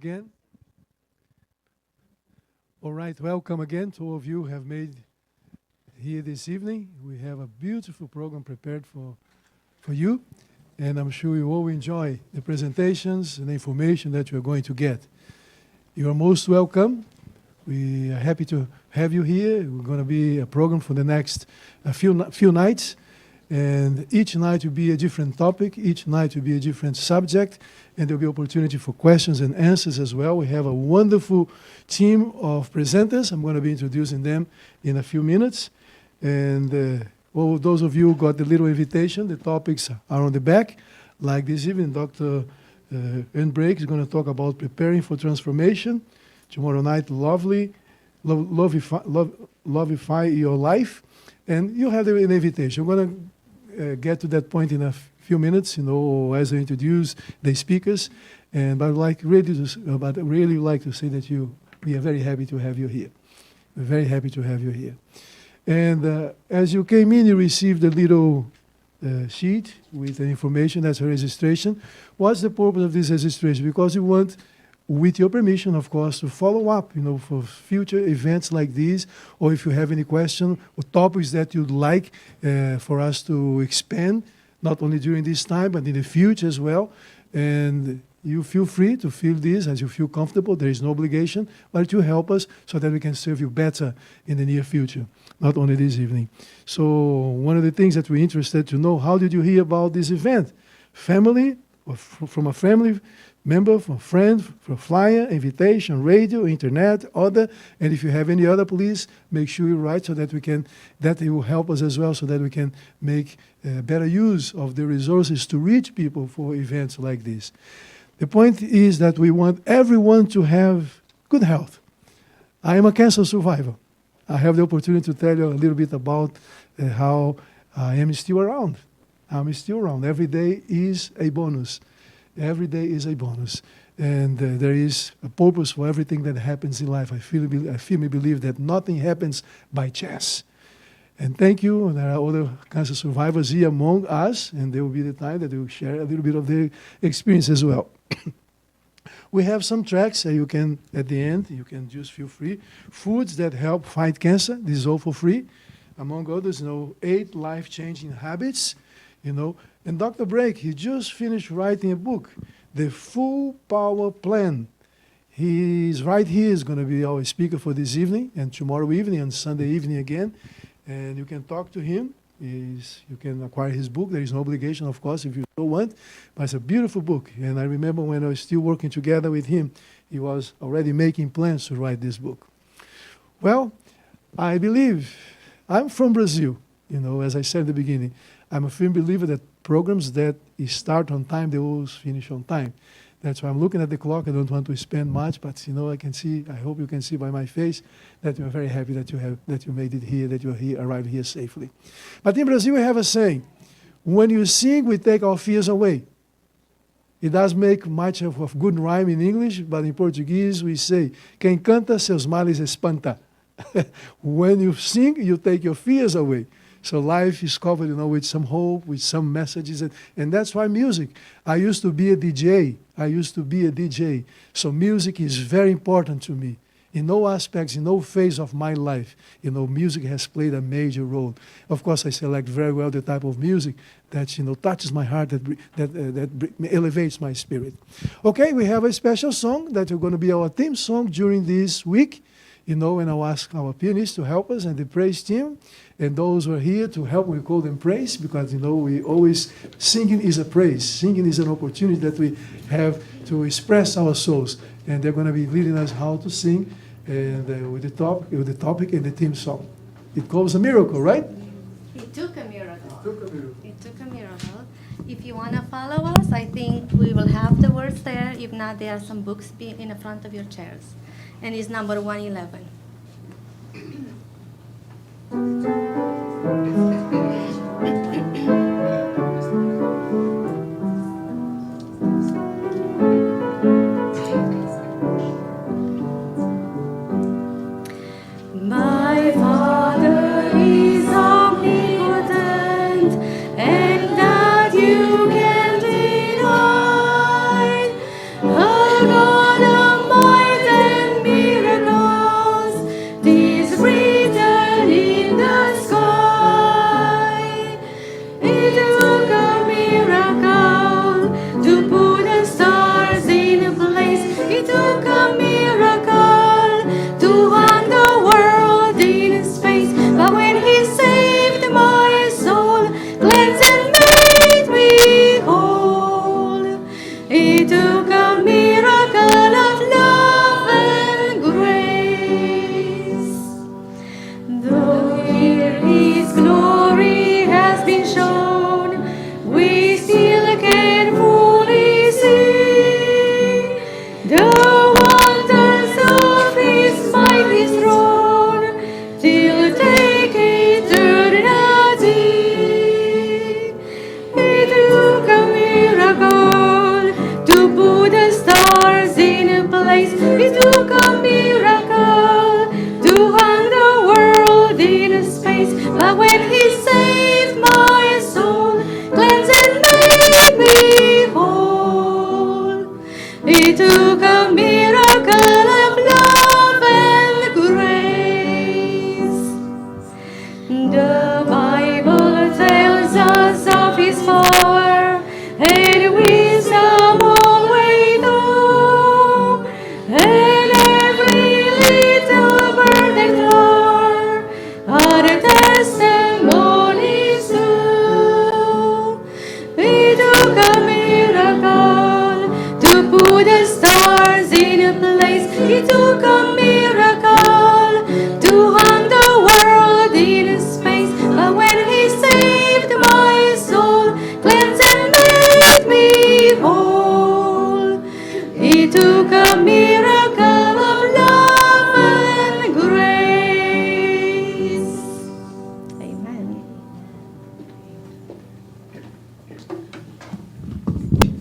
again. All right, welcome again to all of you who have made here this evening. We have a beautiful program prepared for you, and I'm sure you all enjoy the presentations and the information that you're going to get. You are most welcome. We are happy to have you here. We're going to be a program for the next few nights. And each night will be a different topic, each night will be a different subject, and there'll be opportunity for questions and answers as well. We have a wonderful team of presenters. I'm going to be introducing them in a few minutes. And well, those of you who got the little invitation, the topics are on the back. Like this evening, Dr. Enbrake is going to talk about preparing for transformation. Tomorrow night, lovify your life. And you have an invitation. We're going to get to that point in a few minutes, as I introduce the speakers. And I'd really like to say that we are very happy to have you here. We're very happy to have you here. And as you came in, you received a little sheet with the information. That's a registration. What's the purpose of this registration? Because we want, with your permission, of course, to follow up, for future events like these, or if you have any question or topics that you'd like for us to expand, not only during this time, but in the future as well. And you feel free to fill this as you feel comfortable. There is no obligation, but it will help us so that we can serve you better in the near future, not only this evening. So one of the things that we're interested to know, how did you hear about this event? Family, or from a family member, from a friend, from flyer, invitation, radio, internet, other. And if you have any other, please make sure you write so that that it will help us as well, so that we can make better use of the resources to reach people for events like this. The point is that we want everyone to have good health. I am a cancer survivor. I have the opportunity to tell you a little bit about how I am still around. I'm still around. Every day is a bonus. Every day is a bonus. And there is a purpose for everything that happens in life. I firmly believe that nothing happens by chance. And thank you. And there are other cancer survivors here among us, and there will be the time that they will share a little bit of their experience as well. We have some tracks you can, at the end, you can just feel free. Foods that help fight cancer. This is all for free. Among others, 8 life-changing habits, And Dr. Brake, he just finished writing a book, The Superpower Plan. He's right here. He's going to be our speaker for this evening and tomorrow evening and Sunday evening again. And you can talk to him. You can acquire his book. There is no obligation, of course, if you don't want. But it's a beautiful book. And I remember when I was still working together with him, he was already making plans to write this book. Well, I believe, I'm from Brazil, as I said at the beginning. I'm a firm believer that programs that start on time, they always finish on time. That's why I'm looking at the clock. I don't want to spend much, but I can see. I hope you can see by my face that you're very happy that you made it here, that you arrived here safely. But in Brazil, we have a saying: when you sing, we take our fears away. It does make much of good rhyme in English, but in Portuguese we say: quem canta seus males espanta. When you sing, you take your fears away. So life is covered, with some hope, with some messages. And that's why music. I used to be a DJ. So music is very important to me. In all aspects, in all phase of my life, music has played a major role. Of course, I select very well the type of music that, touches my heart, that elevates my spirit. Okay, we have a special song that is going to be our theme song during this week. And I'll ask our pianist to help us and the praise team. And those who are here to help, we call them praise because, we always, singing is a praise. Singing is an opportunity that we have to express our souls. And they're going to be leading us how to sing and with the topic and the theme song. It calls a miracle, right? It took a miracle. It took a miracle. It took a miracle. If you want to follow us, I think we will have the words there. If not, there are some books in the front of your chairs. And it's number 111. My Father is omnipotent, and that you can deny. A God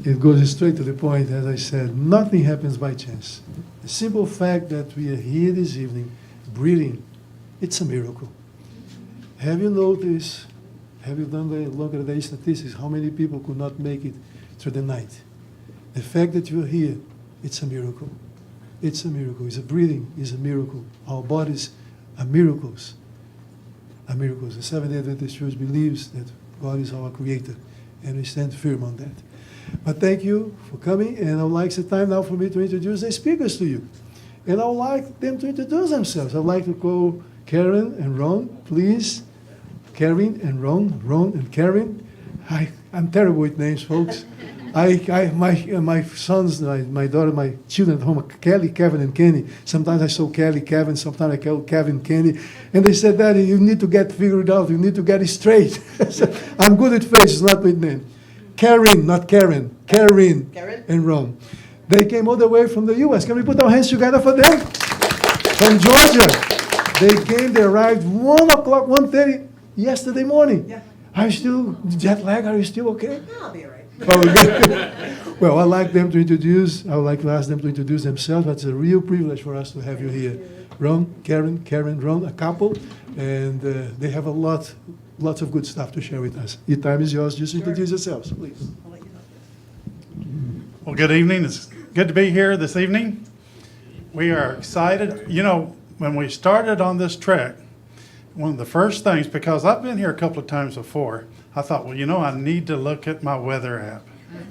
it goes straight to the point. As I said, nothing happens by chance. The simple fact that we are here this evening, breathing, it's a miracle. Have you noticed, have you done the look at the statistics, how many people could not make it through the night? The fact that you're here, it's a miracle. It's a miracle. It's a breathing, it's a miracle. Our bodies are miracles. Are miracles. The Seventh-day Adventist Church believes that God is our creator, and we stand firm on that. But thank you for coming, and I would like the time now for me to introduce the speakers to you. And I would like them to introduce themselves. I'd like to call Karen and Ron, please. Karen and Ron and Karen. I'm terrible with names, folks. My sons, my daughter, my children at home, Kelly, Kevin, and Kenny. Sometimes I saw Kelly, Kevin, sometimes I call Kevin, Kenny. And they said, Daddy, you need to get figured out. You need to get it straight. I'm good with faces, not with names. Karen, not Karen. Karen and Ron. They came all the way from the U.S. Can we put our hands together for them? From Georgia. They arrived 1 o'clock, 1:30 yesterday morning. Yeah. Are you still jet lag? Are you still okay? I'll be all right. Well, I'd like them to introduce, I would like to ask them to introduce themselves. That's a real privilege for us to have you here. Ron, Karen, Ron, a couple, and they have lots of good stuff to share with us. Your time is yours. Just introduce yourselves, please. I'll let you know. Well, good evening. It's good to be here this evening. We are excited. You know, when we started on this trek, one of the first things, because I've been here a couple of times before, I thought, well, you know, I need to look at my weather app.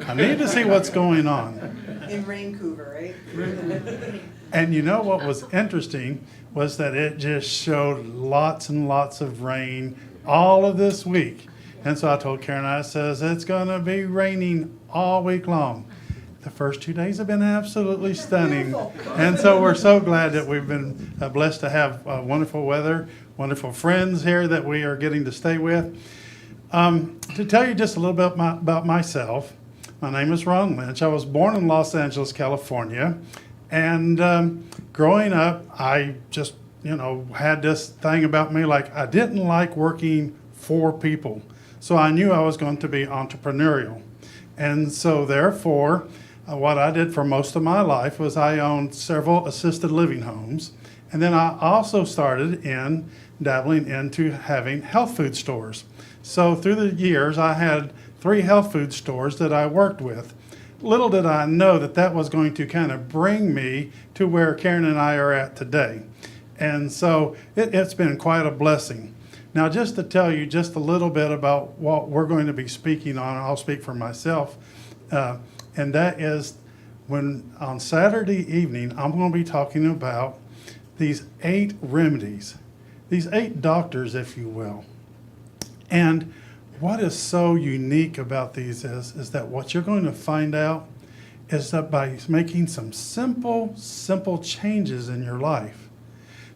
I need to see what's going on. In Vancouver, right? And you know what was interesting was that it just showed lots and lots of rain all of this week. And so I told Karen, I says, it's going to be raining all week long. The first 2 days have been absolutely stunning. And so we're so glad that we've been blessed to have wonderful weather, wonderful friends here that we are getting to stay with. To tell you just a little bit about myself, my name is Ron Lynch. I was born in Los Angeles, California. And growing up, I just, had this thing about me, like I didn't like working for people. So I knew I was going to be entrepreneurial. And so therefore, what I did for most of my life was I owned several assisted living homes. And then I also started dabbling into having health food stores. So through the years, I had 3 health food stores that I worked with. Little did I know that that was going to kind of bring me to where Karen and I are at today. And so it's been quite a blessing. Now, just to tell you just a little bit about what we're going to be speaking on, I'll speak for myself, and that is when on Saturday evening, I'm going to be talking about these 8 remedies, these 8 doctors, if you will. And what is so unique about these is that what you're going to find out is that by making some simple changes in your life,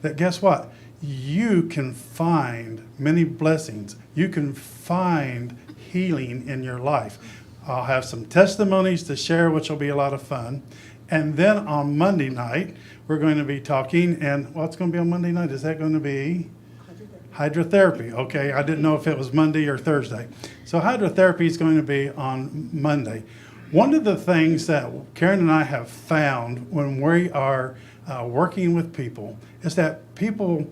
that guess what? You can find many blessings. You can find healing in your life. I'll have some testimonies to share, which will be a lot of fun. And then on Monday night, we're going to be talking, and what's going to be on Monday night? Is that going to be? Hydrotherapy. Okay, I didn't know if it was Monday or Thursday. So hydrotherapy is going to be on Monday. One of the things that Karen and I have found when we are working with people is that people,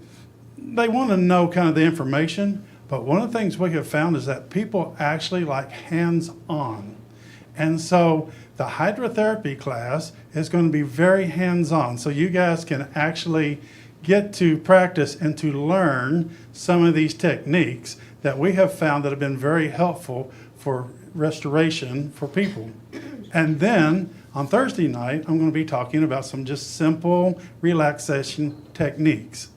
they want to know kind of the information, but one of the things we have found is that people actually like hands-on. And so the hydrotherapy class is going to be very hands-on. So you guys can actually get to practice and to learn some of these techniques that we have found that have been very helpful for restoration for people. And then on Thursday night, I'm going to be talking about some just simple relaxation techniques.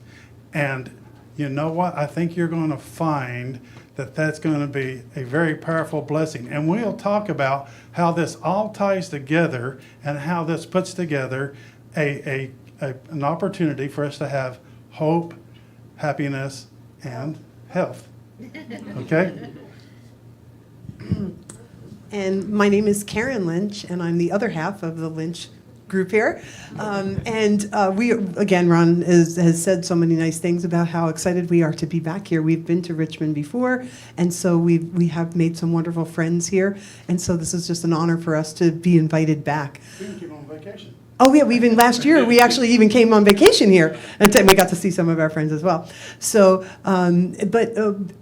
And you know what? I think you're going to find that that's going to be a very powerful blessing. And we'll talk about how this all ties together and how this puts together an opportunity for us to have hope, happiness, and health. Okay? And my name is Karen Lynch, and I'm the other half of the Lynch group here. We, again, Ron has said so many nice things about how excited we are to be back here. We've been to Richmond before, and so we have made some wonderful friends here. And so this is just an honor for us to be invited back. We can keep on vacation. Oh yeah, last year we actually even came on vacation here, and we got to see some of our friends as well. So,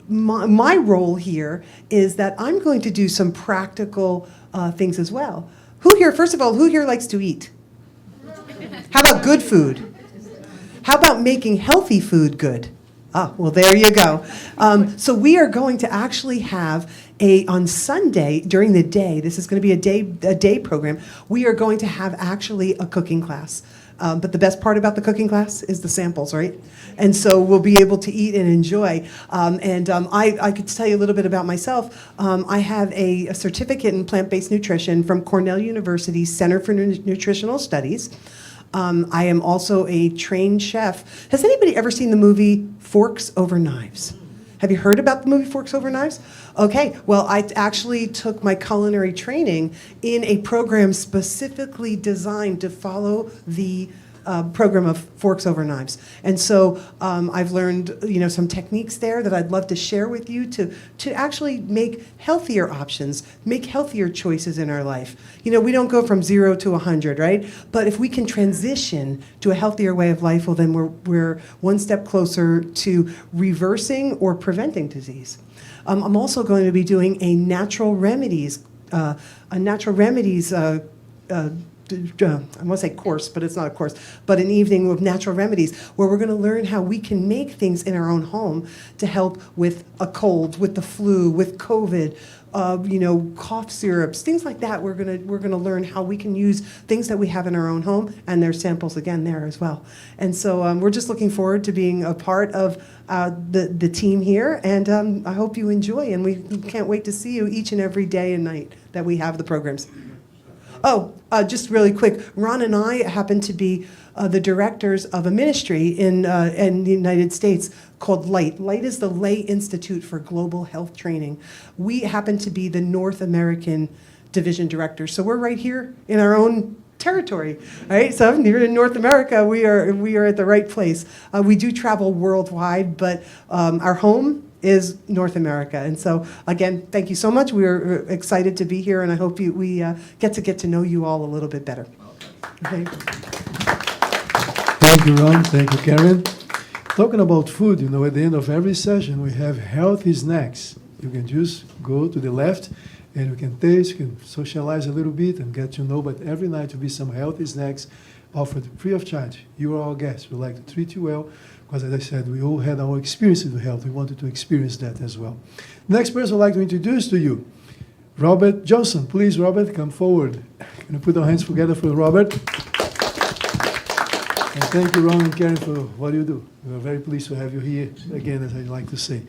my role here is that I'm going to do some practical things as well. First of all, who here likes to eat? How about good food? How about making healthy food good? Well, there you go. So we are going to actually have on Sunday during the day. This is going to be a day program. We are going to have actually a cooking class. But the best part about the cooking class is the samples, right? And so we'll be able to eat and enjoy. I could tell you a little bit about myself. I have a certificate in plant-based nutrition from Cornell University's Center for Nutritional Studies. I am also a trained chef. Has anybody ever seen the movie Forks Over Knives? Have you heard about the movie Forks Over Knives? Okay, well, I actually took my culinary training in a program specifically designed to follow the program of Forks Over Knives. And so I've learned, some techniques there that I'd love to share with you to actually make healthier options, make healthier choices in our life. We don't go from 0 to 100, right? But if we can transition to a healthier way of life, well, then we're one step closer to reversing or preventing disease. I'm also going to be doing a natural remedies I want to say course, but it's not a course, but an evening of natural remedies where we're going to learn how we can make things in our own home to help with a cold, with the flu, with COVID, cough syrups, things like that. We're gonna learn how we can use things that we have in our own home, and there's samples again there as well. And so we're just looking forward to being a part of the team here, and I hope you enjoy, and we can't wait to see you each and every day and night that we have the programs. Just really quick, Ron and I happen to be the directors of a ministry in the United States called LIGHT. LIGHT is the Lay Institute for Global Health Training. We happen to be the North American division directors. So we're right here in our own territory, right? So if you're in North America, we are at the right place. We do travel worldwide, but our home is North America. And so, again, thank you so much. We're excited to be here, and I hope we get to know you all a little bit better. Okay. Thank you, Ron. Thank you, Karen. Talking about food, at the end of every session, we have healthy snacks. You can just go to the left, and you can taste, you can socialize a little bit and get to know, but every night will be some healthy snacks offered free of charge. You are our guests. We'd like to treat you well, because as I said, we all had our experiences with health. We wanted to experience that as well. Next person I'd like to introduce to you, Robert Johnson. Please, Robert, come forward. Can you put our hands together for Robert? And thank you, Ron and Karen, for what you do. We're very pleased to have you here again, as I like to say.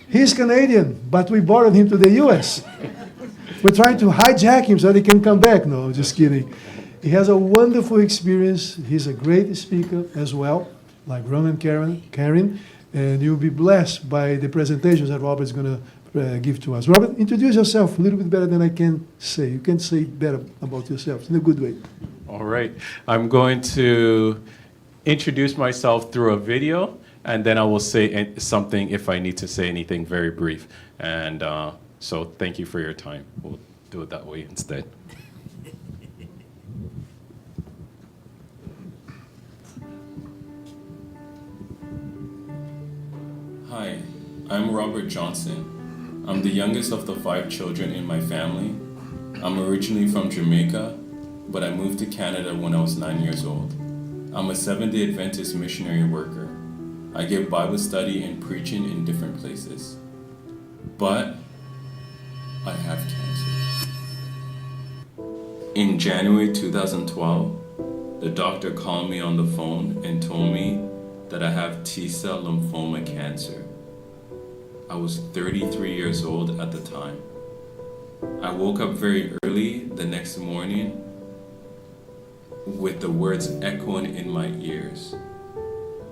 He's Canadian, but we borrowed him to the U.S. We're trying to hijack him so that he can come back. No, just kidding. He has a wonderful experience. He's a great speaker as well, like Ron and Karen, and you'll be blessed by the presentations that Robert's going to give to us. Robert, introduce yourself a little bit better than I can say. You can say better about yourself in a good way. All right. I'm going to introduce myself through a video, and then I will say something if I need to say anything very brief. And so thank you for your time. We'll do it that way instead. Hi, I'm Robert Johnson. I'm the youngest of the 5 children in my family. I'm originally from Jamaica, but I moved to Canada when I was 9 years old. I'm a Seventh-day Adventist missionary worker. I give Bible study and preaching in different places. But I have cancer. In January 2012, the doctor called me on the phone and told me that I have T-cell lymphoma cancer. I was 33 years old at the time. I woke up very early the next morning with the words echoing in my ears.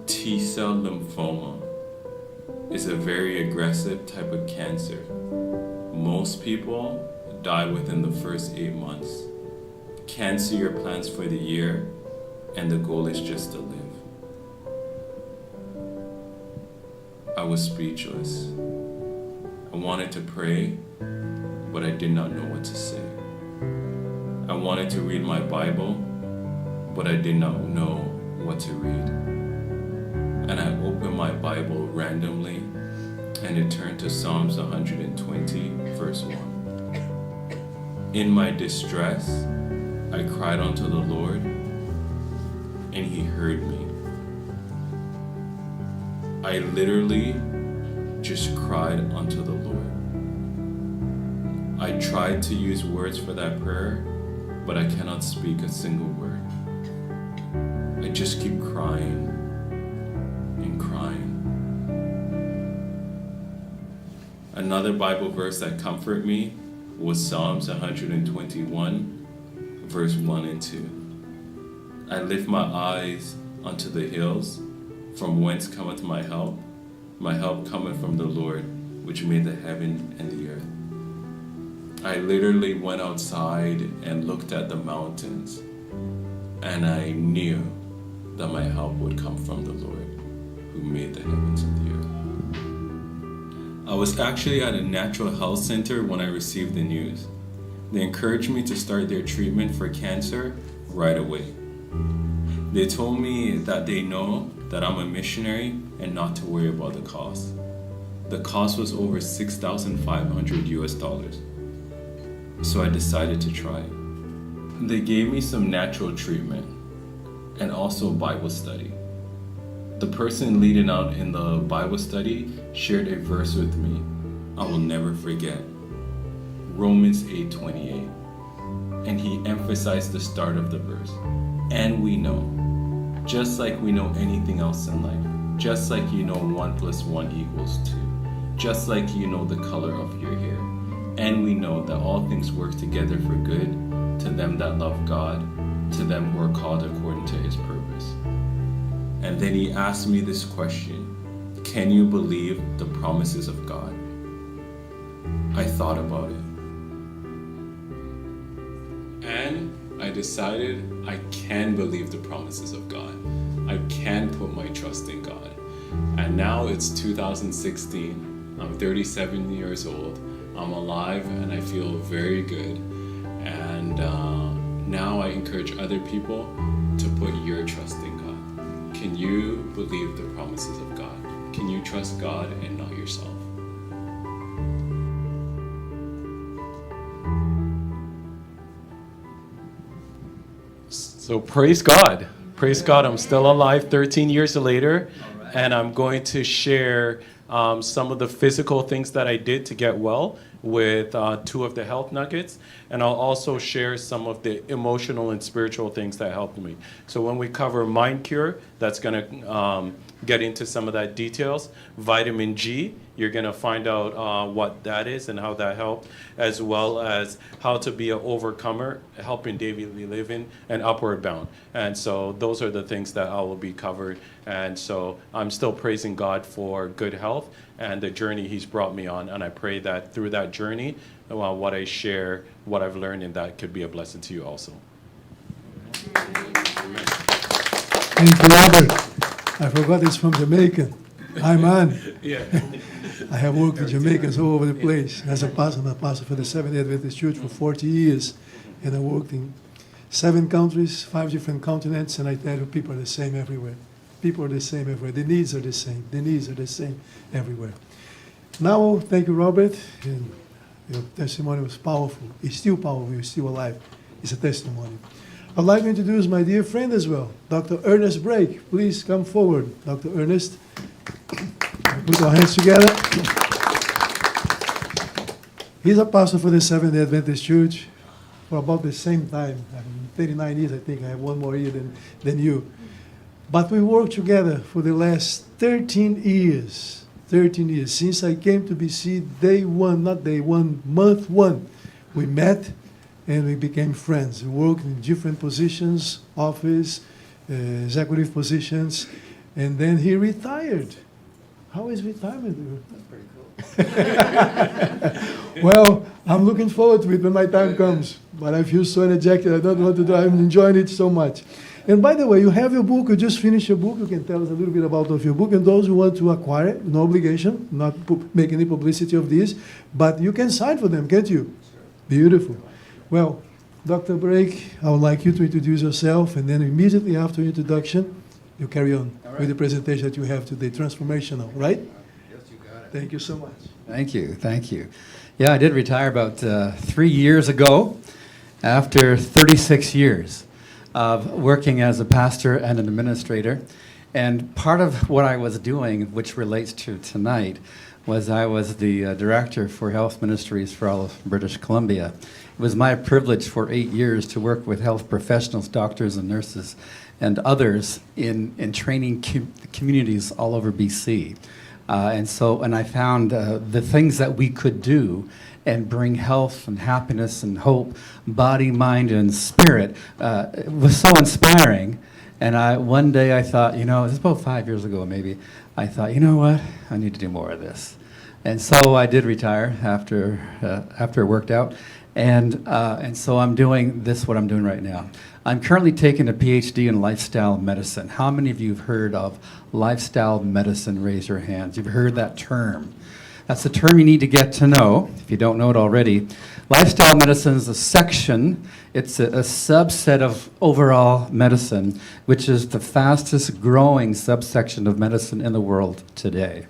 T-cell lymphoma is a very aggressive type of cancer. Most people die within the first 8 months. cancel your plans for the year, and the goal is just to live. I was speechless. I wanted to pray, but I did not know what to say. I wanted to read my Bible, but I did not know what to read. And I opened my Bible randomly, and it turned to Psalms 120, verse 1. In my distress, I cried unto the Lord, and He heard me. I literally just cried unto the Lord. I tried to use words for that prayer, but I cannot speak a single word. I just keep crying and crying. Another Bible verse that comforted me was Psalms 121, verse 1 and 2. I lift my eyes unto the hills, from whence cometh my help? My help cometh from the Lord, which made the heaven and the earth. I literally went outside and looked at the mountains, and I knew that my help would come from the Lord, who made the heavens and the earth. I was actually at a natural health center when I received the news. They encouraged me to start their treatment for cancer right away. They told me that they know that I'm a missionary and not to worry about the cost. The cost was over $6,500 US. So I decided to try it. They gave me some natural treatment and also Bible study. The person leading out in the Bible study shared a verse with me I will never forget. Romans 8:28. And he emphasized the start of the verse. And we know, just like we know anything else in life, just like you know 1 + 1 = 2, just like you know the color of your hair, and we know that all things work together for good to them that love God, to them who are called according to His purpose. And then he asked me this question: can you believe the promises of God? I thought about it. And I decided I can believe the promises of God. I can put my trust in God. And now it's 2016. I'm 37 years old. I'm alive and I feel very good. And now I encourage other people to put your trust in God. Can you believe the promises of God? Can you trust God and not yourself? So praise God. Praise God. I'm still alive 13 years later, and I'm going to share some of the physical things that I did to get well with 2 of the health nuggets, and I'll also share some of the emotional and spiritual things that helped me. So when we cover Mind Cure, that's going to get into some of that details. Vitamin G, you're going to find out what that is and how that helped, as well as how to be an overcomer, helping daily living, and upward bound. And so those are the things that I will be covered. And so I'm still praising God for good health and the journey He's brought me on. And I pray that through that journey, what I share, what I've learned in that could be a blessing to you also. Thank you, Robert. I forgot it's from Jamaica. I'm on. Yeah. I have worked with Jamaicans all over the place. As a pastor, I'm a pastor for the Seventh-day Adventist Church for 40 years. And I worked in 7 countries, 5 different continents, and I tell you, people are the same everywhere. People are the same everywhere. The needs are the same. The needs are the same everywhere. Now, thank you, Robert. And your testimony was powerful. It's still powerful. You're still alive. It's a testimony. I'd like to introduce my dear friend as well, Dr. Ernest Brake. Please come forward, Dr. Ernest. Put our hands together. He's a pastor for the Seventh-day Adventist Church for about the same time. I mean, 39 years, I think. I have 1 more year than you. But we worked together for the last 13 years. 13 years. Since I came to BC, day 1, not day 1, month 1, we met and we became friends. We worked in different positions, office, executive positions, and then he retired. How is retirement? That's pretty cool. Well, I'm looking forward to it when my time comes. But I feel so energetic. I don't want to do. I'm enjoying it so much. And by the way, you have your book. You just finished your book. You can tell us a little bit about of your book. And those who want to acquire it, no obligation, not make any publicity of this, but you can sign for them, can't you? Beautiful. Well, Dr. Brake, I would like you to introduce yourself, and then immediately after your introduction, you carry on with the presentation that you have today, transformational, right? Yes, you got it. Thank you so much. Thank you, thank you. Yeah, I did retire about 3 years ago after 36 years of working as a pastor and an administrator. And part of what I was doing, which relates to tonight, was I was the director for health ministries for all of British Columbia. It was my privilege for 8 years to work with health professionals, doctors and nurses, and others in training communities all over BC. And I found the things that we could do and bring health and happiness and hope, body, mind, and spirit, was so inspiring. And one day I thought, it was about 5 years ago maybe, I thought, you know what, I need to do more of this. And so I did retire after it worked out. And so I'm doing what I'm doing right now. I'm currently taking a PhD in lifestyle medicine. How many of you have heard of lifestyle medicine? Raise your hands. You've heard that term. That's a term you need to get to know, if you don't know it already. Lifestyle medicine is a section, it's a subset of overall medicine, which is the fastest growing subsection of medicine in the world today.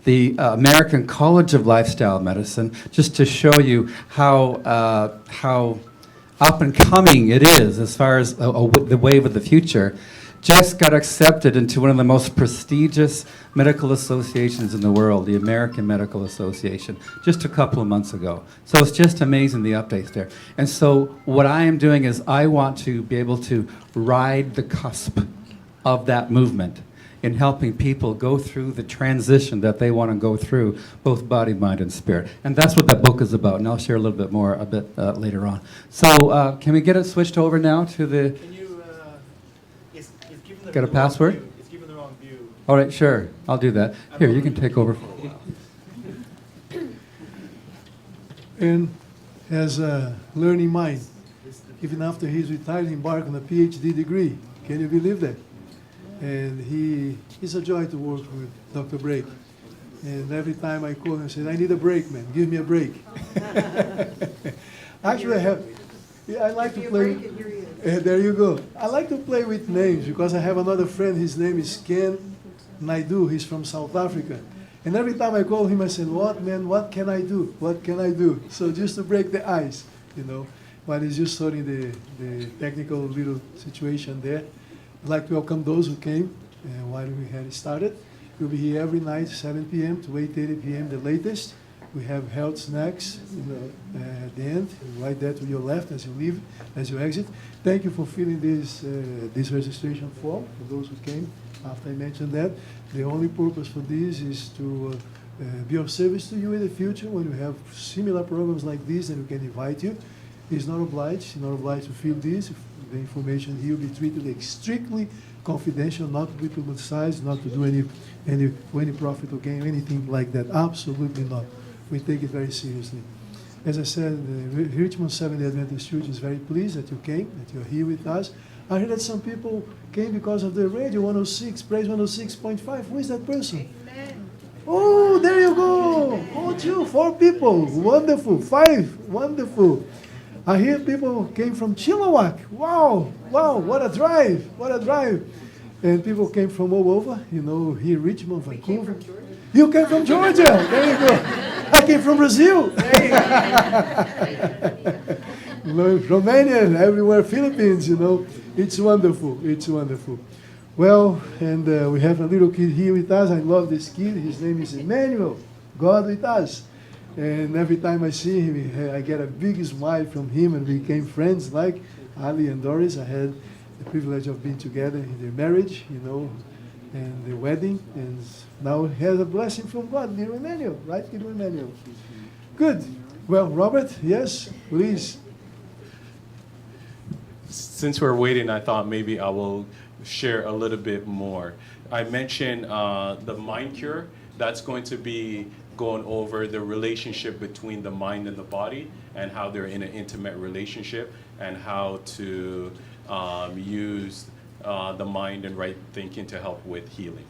The American College of Lifestyle Medicine, just to show you how up and coming it is as far as the wave of the future, just got accepted into one of the most prestigious medical associations in the world, the American Medical Association, just a couple of months ago. So it's just amazing, the updates there. And so what I am doing is I want to be able to ride the cusp of that movement in helping people go through the transition that they want to go through, both body, mind, and spirit. And that's what that book is about, and I'll share a little bit more a bit later on. So can we get it switched over now to the... Can you, it's given the Got a wrong password? view. It's given the wrong view. All right, sure, I'll do that. Here, you can take over. And has a learning mind. Even after he's retired, he embarked on a PhD degree. Can you believe that? And he's a joy to work with Dr. Brake. And every time I call him, I say, I need a break, man. Give me a break. Actually, I like to play. There you go. I like to play with names because I have another friend. His name is Ken Naidu. He's from South Africa. And every time I call him, I say, what, man, what can I do? What can I do? So just to break the ice, while he's just sorting the technical little situation there. I'd like to welcome those who came while we had started. We'll be here every night, 7 p.m. to 8:30 p.m. the latest. We have health snacks at the end, right there to your left as you leave, as you exit. Thank you for filling this registration form for those who came after I mentioned that. The only purpose for this is to be of service to you in the future when we have similar programs like this, and we can invite you. He's not obliged to fill this. The information here will be treated strictly confidential, not to be publicized, not to do any profit or gain, anything like that. Absolutely not. We take it very seriously. As I said, the Richmond Seventh-day Adventist Church is very pleased that you came, that you're here with us. I heard that some people came because of the radio 106, Praise 106.5. Who is that person? Amen. Oh, there you go. Oh, 2, 4 people. Wonderful. 5. Wonderful. I hear people came from Chilliwack. Wow, what a drive, And people came from all over, here Richmond, Vancouver. You came from Georgia, there you go. I came from Brazil. Romania, everywhere, Philippines, It's wonderful. Well, and we have a little kid here with us. I love this kid. His name is Emmanuel, God with us. And every time I see him, I get a big smile from him, and we became friends like Ali and Doris. I had the privilege of being together in their marriage, and the wedding, and now he has a blessing from God, little Emmanuel, right, little Emmanuel? Good. Well, Robert, yes, please. Since we're waiting, I thought maybe I will share a little bit more. I mentioned the Mind Cure. That's going to be going over the relationship between the mind and the body and how they're in an intimate relationship and how to use the mind and right thinking to help with healing.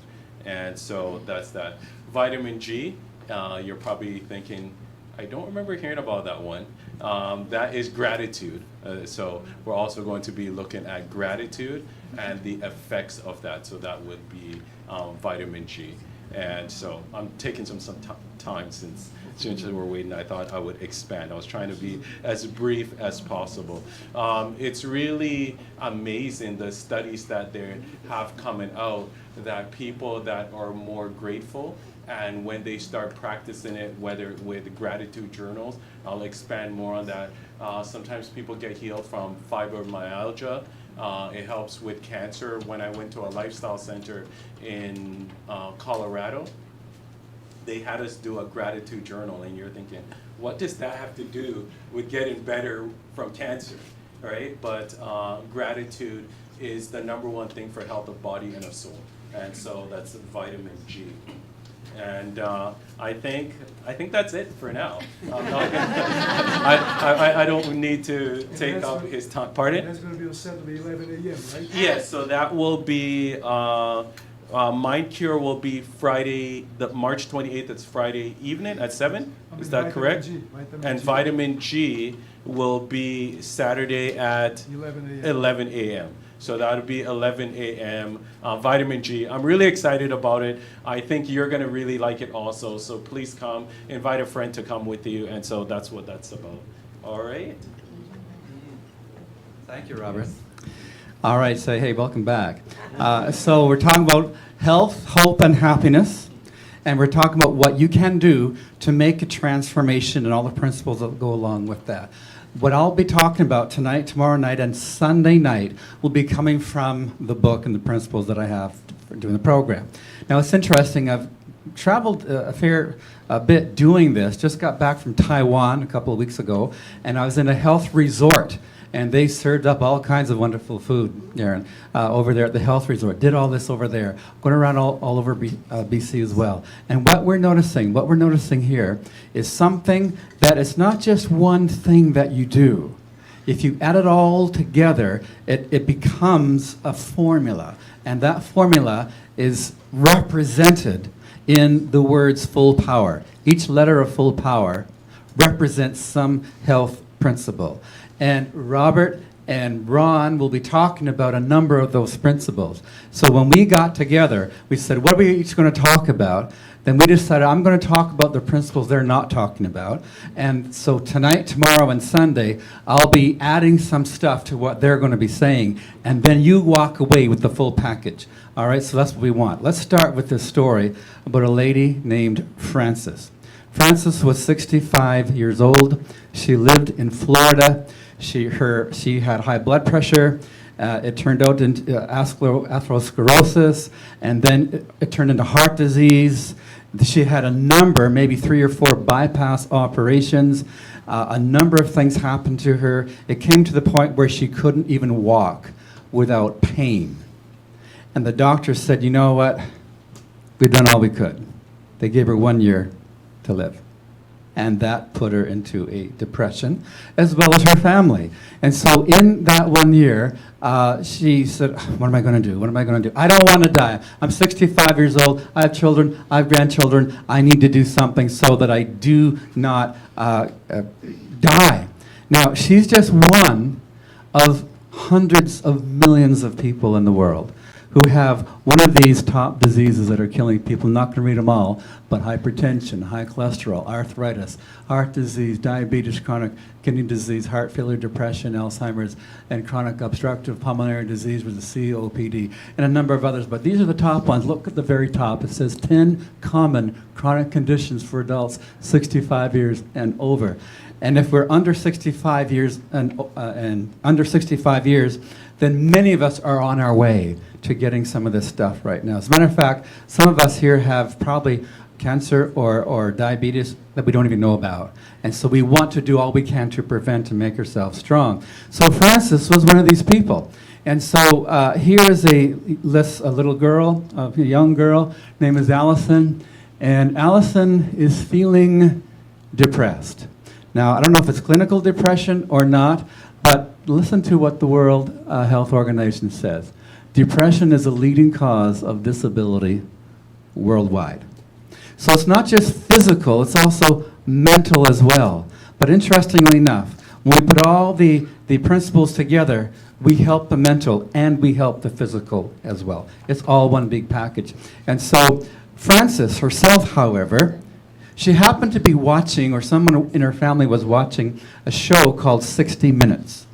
And so that's that. Vitamin G, you're probably thinking, I don't remember hearing about that one. That is gratitude. So we're also going to be looking at gratitude and the effects of that. So that would be vitamin G. And so I'm taking some time since we're waiting. I thought I would expand. I was trying to be as brief as possible. It's really amazing the studies that they have coming out that people that are more grateful and when they start practicing it, whether with gratitude journals, I'll expand more on that. Sometimes people get healed from fibromyalgia. It helps with cancer. When I went to a lifestyle center in Colorado, they had us do a gratitude journal, and you're thinking, what does that have to do with getting better from cancer, right? But gratitude is the #1 thing for health of body and of soul, and so that's vitamin G. And I think that's it for now. I'm not gonna, I don't need to take up his time. Pardon? That's going to be on Saturday, 11 a.m., right? Yes, so that will be, Mind Cure will be Friday, March 28th, it's Friday evening at 7? Is that correct? And Vitamin G will be Saturday at 11 a.m. So that'll be 11 a.m. Vitamin G. I'm really excited about it. I think you're going to really like it also. So please come, invite a friend to come with you. And so that's what that's about. All right. Thank you, Robert. All right, so hey, welcome back. So we're talking about health, hope, and happiness. And we're talking about what you can do to make a transformation and all the principles that go along with that. What I'll be talking about tonight, tomorrow night, and Sunday night will be coming from the book and the principles that I have for doing the program. Now, it's interesting. I've traveled a fair bit doing this. Just got back from Taiwan a couple of weeks ago, and I was in a health resort. And they served up all kinds of wonderful food, Aaron, over there at the health resort. Did all this over there, going around all over BC as well. And what we're noticing here is something that is not just one thing that you do. If you add it all together, it becomes a formula. And that formula is represented in the words full power. Each letter of full power represents some health principle. And Robert and Ron will be talking about a number of those principles. So when we got together, we said, what are we each going to talk about? Then we decided, I'm going to talk about the principles they're not talking about. And so tonight, tomorrow, and Sunday, I'll be adding some stuff to what they're going to be saying. And then you walk away with the full package. All right, so that's what we want. Let's start with this story about a lady named Frances. Frances was 65 years old. She lived in Florida. She had high blood pressure. It turned out into atherosclerosis, and then it turned into heart disease. She had a number, maybe 3 or 4 bypass operations. A number of things happened to her. It came to the point where she couldn't even walk without pain. And the doctor said, you know what? We've done all we could. They gave her 1 year to live. And that put her into a depression, as well as her family. And so in that 1 year, she said, what am I going to do? What am I going to do? I don't want to die. I'm 65 years old. I have children. I have grandchildren. I need to do something so that I do not die. Now, she's just one of hundreds of millions of people in the world who have one of these top diseases that are killing people. I'm not going to read them all, but hypertension, high cholesterol, arthritis, heart disease, diabetes, chronic kidney disease, heart failure, depression, Alzheimer's, and chronic obstructive pulmonary disease with the COPD, and a number of others. But these are the top ones. Look at the very top. It says 10 common chronic conditions for adults 65 years and over. And if we're under 65 years and under 65 years, then many of us are on our way to getting some of this stuff right now. As a matter of fact, some of us here have probably cancer or diabetes that we don't even know about. And so we want to do all we can to prevent and make ourselves strong. So Frances was one of these people. And so here is a little girl, a young girl, name is Allison. And Allison is feeling depressed. Now, I don't know if it's clinical depression or not, but listen to what the World Health Organization says. Depression is a leading cause of disability worldwide. So it's not just physical, it's also mental as well. But interestingly enough, when we put all the principles together, we help the mental and we help the physical as well. It's all one big package. And so Frances herself, however, she happened to be watching, or someone in her family was watching, a show called 60 Minutes.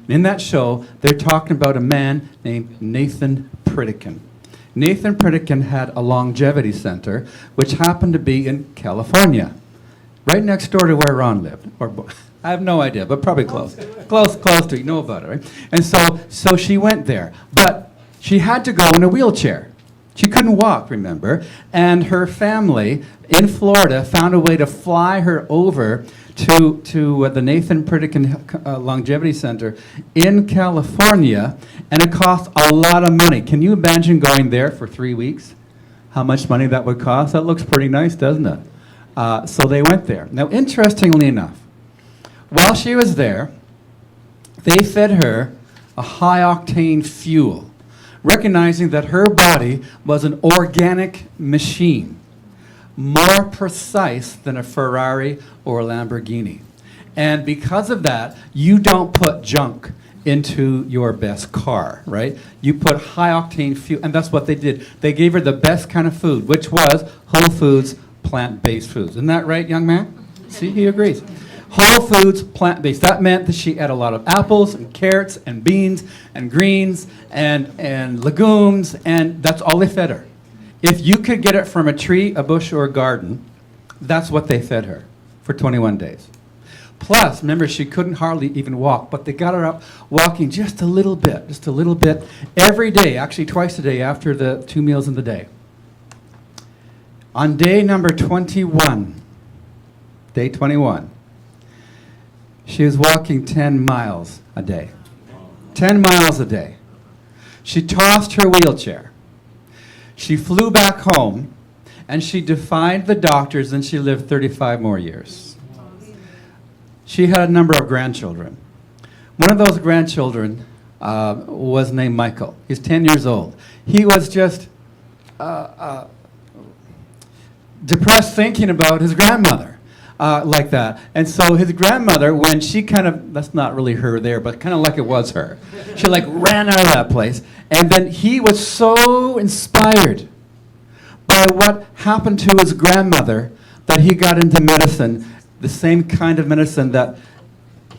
In that show, they're talking about a man named Nathan Pritikin. Nathan Pritikin had a longevity center, which happened to be in California, right next door to where Ron lived. I have no idea, but probably close. Close to, you know about it, right? And so she went there, but she had to go in a wheelchair. She couldn't walk, remember? And her family in Florida found a way to fly her over to the Nathan Pritikin Longevity Center in California, and it cost a lot of money. Can you imagine going there for 3 weeks? How much money that would cost? That looks pretty nice, doesn't it? So they went there. Now, interestingly enough, while she was there, they fed her a high-octane fuel, recognizing that her body was an organic machine, more precise than a Ferrari or a Lamborghini. And because of that, you don't put junk into your best car, right? You put high-octane fuel, and that's what they did. They gave her the best kind of food, which was whole foods, plant-based foods. Isn't that right, young man? See, he agrees. Whole foods, plant-based. That meant that she ate a lot of apples and carrots and beans and greens and legumes, and that's all they fed her. If you could get it from a tree, a bush, or a garden, that's what they fed her for 21 days. Plus, remember, she couldn't hardly even walk, but they got her up walking just a little bit, every day, actually twice a day after the 2 meals in the day. On day number 21, day 21, she was walking 10 miles a day. 10 miles a day. She tossed her wheelchair. She flew back home, and she defied the doctors, and she lived 35 more years. She had a number of grandchildren. One of those grandchildren was named Michael. He's 10 years old. He was just depressed thinking about his grandmother. Like that. And so his grandmother, when she kind of, that's not really her there, but kind of like it was her, she like ran out of that place. And then he was so inspired by what happened to his grandmother that he got into medicine, the same kind of medicine that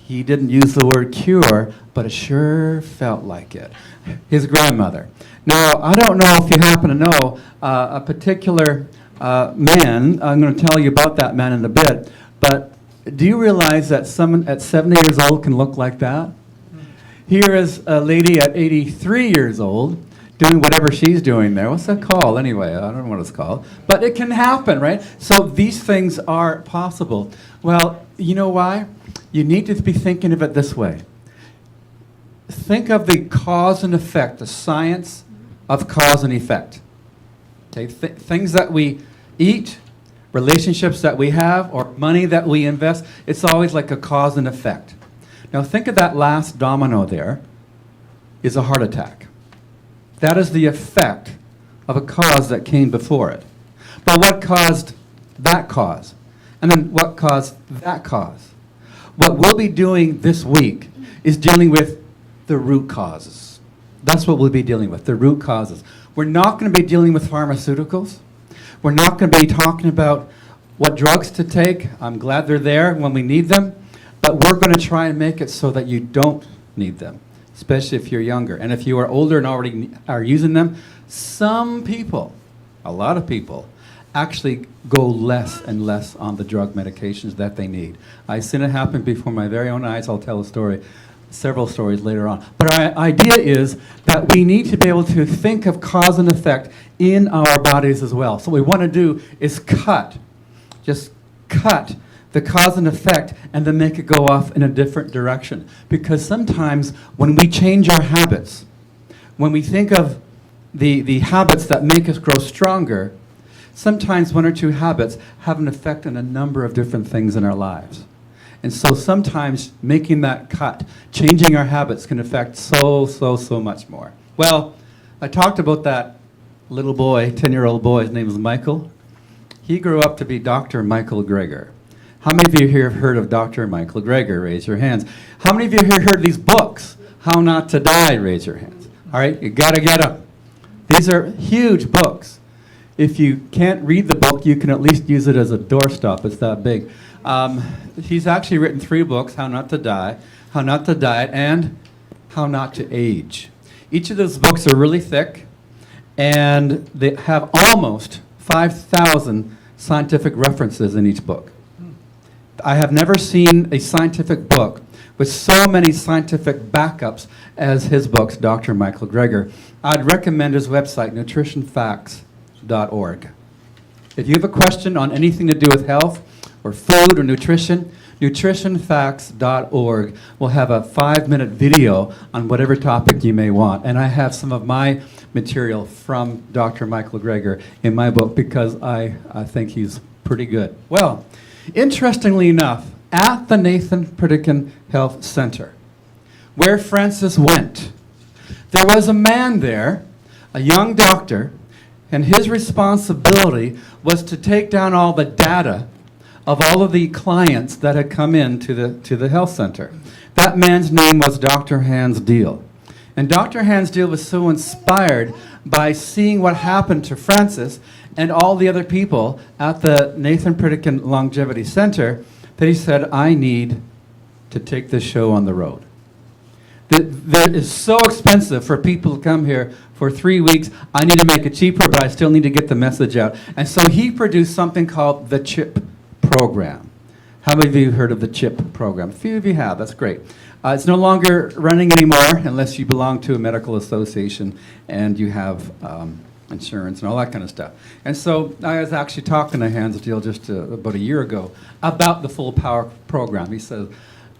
he didn't use the word cure, but it sure felt like it. His grandmother. Now, I don't know if you happen to know a particular man. I'm going to tell you about that man in a bit, but do you realize that someone at 70 years old can look like that? Here is a lady at 83 years old doing whatever she's doing there. What's that called anyway? I don't know what it's called. But it can happen, right? So these things are possible. Well, you know why? You need to be thinking of it this way. Think of the cause and effect, the science of cause and effect. Okay, things that we eat, relationships that we have, or money that we invest, it's always like a cause and effect. Now think of that last domino there is a heart attack. That is the effect of a cause that came before it. But what caused that cause? And then what caused that cause? What we'll be doing this week is dealing with the root causes. That's what we'll be dealing with, the root causes. We're not going to be dealing with pharmaceuticals. We're not going to be talking about what drugs to take. I'm glad they're there when we need them. But we're going to try and make it so that you don't need them, especially if you're younger. And if you are older and already are using them, some people, a lot of people, actually go less and less on the drug medications that they need. I've seen it happen before my very own eyes. I'll tell a story, several stories later on. But our idea is that we need to be able to think of cause and effect in our bodies as well. So what we want to do is just cut the cause and effect, and then make it go off in a different direction. Because sometimes when we change our habits, when we think of the habits that make us grow stronger, sometimes one or two habits have an effect on a number of different things in our lives. And so sometimes making that cut, changing our habits can affect so much more. Well, I talked about that little boy, 10-year-old boy, his name is Michael. He grew up to be Dr. Michael Greger. How many of you here have heard of Dr. Michael Greger? Raise your hands. How many of you here heard these books? How Not to Die? Raise your hands. All right, you gotta get them. These are huge books. If you can't read the book, you can at least use it as a doorstop. It's that big. He's actually written 3 books, How Not to Die, How Not to Diet, and How Not to Age. Each of those books are really thick, and they have almost 5,000 scientific references in each book. I have never seen a scientific book with so many scientific backups as his books, Dr. Michael Greger. I'd recommend his website, nutritionfacts.org. If you have a question on anything to do with health or food or nutrition, nutritionfacts.org will have a 5-minute video on whatever topic you may want. And I have some of my material from Dr. Michael Greger in my book because I think he's pretty good. Well, interestingly enough, at the Nathan Pritikin Health Center, where Francis went, there was a man there, a young doctor, and his responsibility was to take down all the data of all of the clients that had come in to the health center. That man's name was Dr. Hans Deal. And Dr. Hans Deal was so inspired by seeing what happened to Francis and all the other people at the Nathan Pritikin Longevity Center that he said, I need to take this show on the road. That is so expensive for people to come here for 3 weeks. I need to make it cheaper, but I still need to get the message out. And so he produced something called the CHIP program. How many of you heard of the CHIP program? A few of you have. That's great. It's no longer running anymore unless you belong to a medical association and you have insurance and all that kind of stuff. And so I was actually talking to Hans Deal just about a year ago about the Full Power program. He says,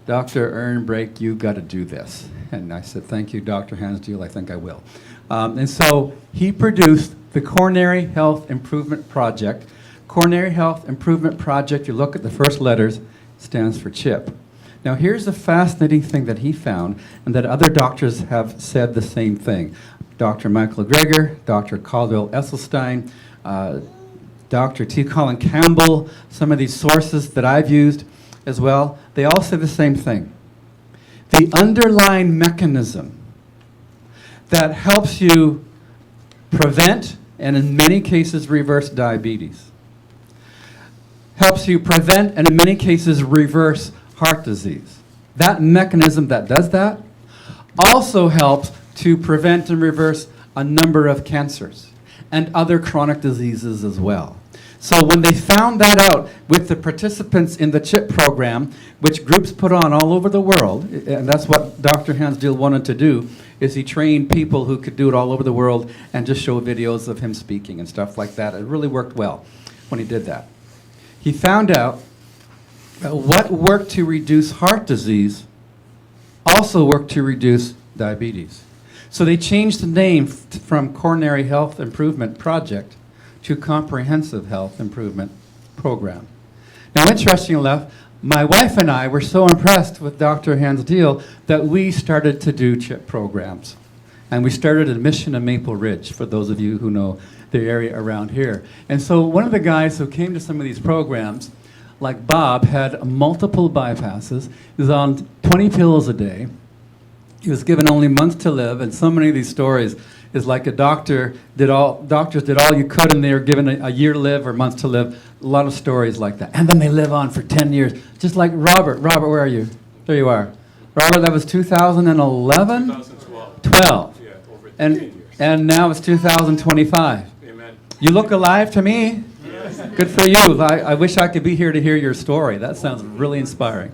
Dr. Ehrenbrake, you got to do this. And I said, thank you, Dr. Hans Deal, I think I will. And so he produced the Coronary Health Improvement Project. Coronary Health Improvement Project, you look at the first letters, stands for CHIP. Now here's the fascinating thing that he found, and that other doctors have said the same thing. Dr. Michael Greger, Dr. Caldwell Esselstyn, Dr. T. Colin Campbell, some of these sources that I've used as well, they all say the same thing. The underlying mechanism that helps you prevent, and in many cases reverse diabetes, helps you prevent, and in many cases reverse heart disease. That mechanism that does that also helps to prevent and reverse a number of cancers and other chronic diseases as well. So when they found that out with the participants in the CHIP program, which groups put on all over the world, and that's what Dr. Hans Deal wanted to do, is he trained people who could do it all over the world and just show videos of him speaking and stuff like that. It really worked well when he did that. He found out that what worked to reduce heart disease also worked to reduce diabetes. So they changed the name from Coronary Health Improvement Project to Comprehensive Health Improvement Program. Now, interestingly enough, my wife and I were so impressed with Dr. Hans Deal that we started to do CHIP programs. And we started at Mission and Maple Ridge, for those of you who know the area around here. And so one of the guys who came to some of these programs, like Bob, had multiple bypasses. He was on 20 pills a day. He was given only months to live, and so many of these stories is like doctors did all you could, and they were given a year to live or months to live. A lot of stories like that. And then they live on for 10 years. Just like Robert. Robert, where are you? There you are. Robert, that was 2011? 12. Yeah, over 15 years. And now it's 2025. Amen. You look alive to me. Yes. Good for you. I wish I could be here to hear your story. That sounds really inspiring.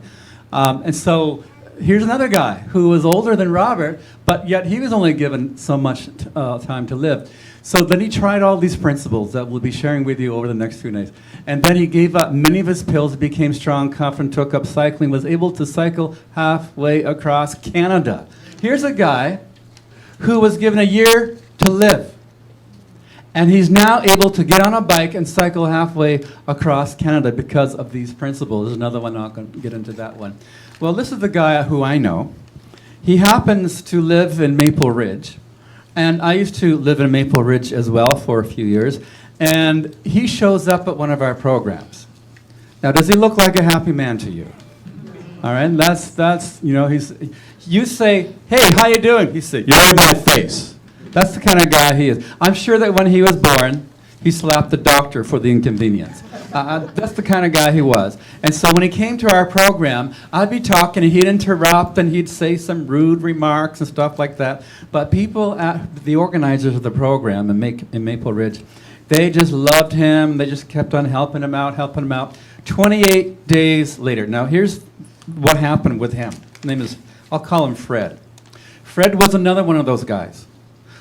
And so here's another guy who was older than Robert, but yet he was only given so much time to live. So then he tried all these principles that we'll be sharing with you over the next few days. And then he gave up many of his pills, became strong, confident, took up cycling, was able to cycle halfway across Canada. Here's a guy who was given a year to live. And he's now able to get on a bike and cycle halfway across Canada because of these principles. There's another one, I'm not going to get into that one. Well, this is the guy who I know. He happens to live in Maple Ridge. And I used to live in Maple Ridge as well for a few years. And he shows up at one of our programs. Now, does he look like a happy man to you? All right, that's you know, you say, hey, how you doing? He say, you're in my face. That's the kind of guy he is. I'm sure that when he was born, he slapped the doctor for the inconvenience. That's the kind of guy he was. And so when he came to our program, I'd be talking, and he'd interrupt, and he'd say some rude remarks and stuff like that. But people, the organizers of the program in Maple Ridge, they just loved him. They just kept on helping him out, 28 days later. Now, here's what happened with him. His name is, I'll call him Fred. Fred was another one of those guys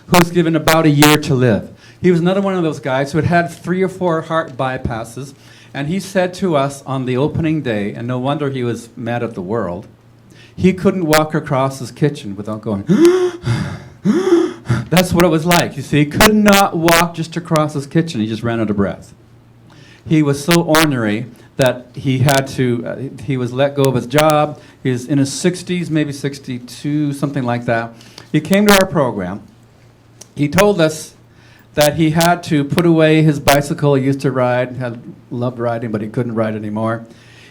who was given about a year to live. He was another one of those guys who had had 3 or 4 heart bypasses, and he said to us on the opening day, and no wonder he was mad at the world, he couldn't walk across his kitchen without going, that's what it was like. You see, he could not walk just across his kitchen. He just ran out of breath. He was so ornery that he had to, he was let go of his job. He was in his 60s, maybe 62, something like that. He came to our program. He told us that he had to put away his bicycle he used to ride, loved riding, but he couldn't ride anymore.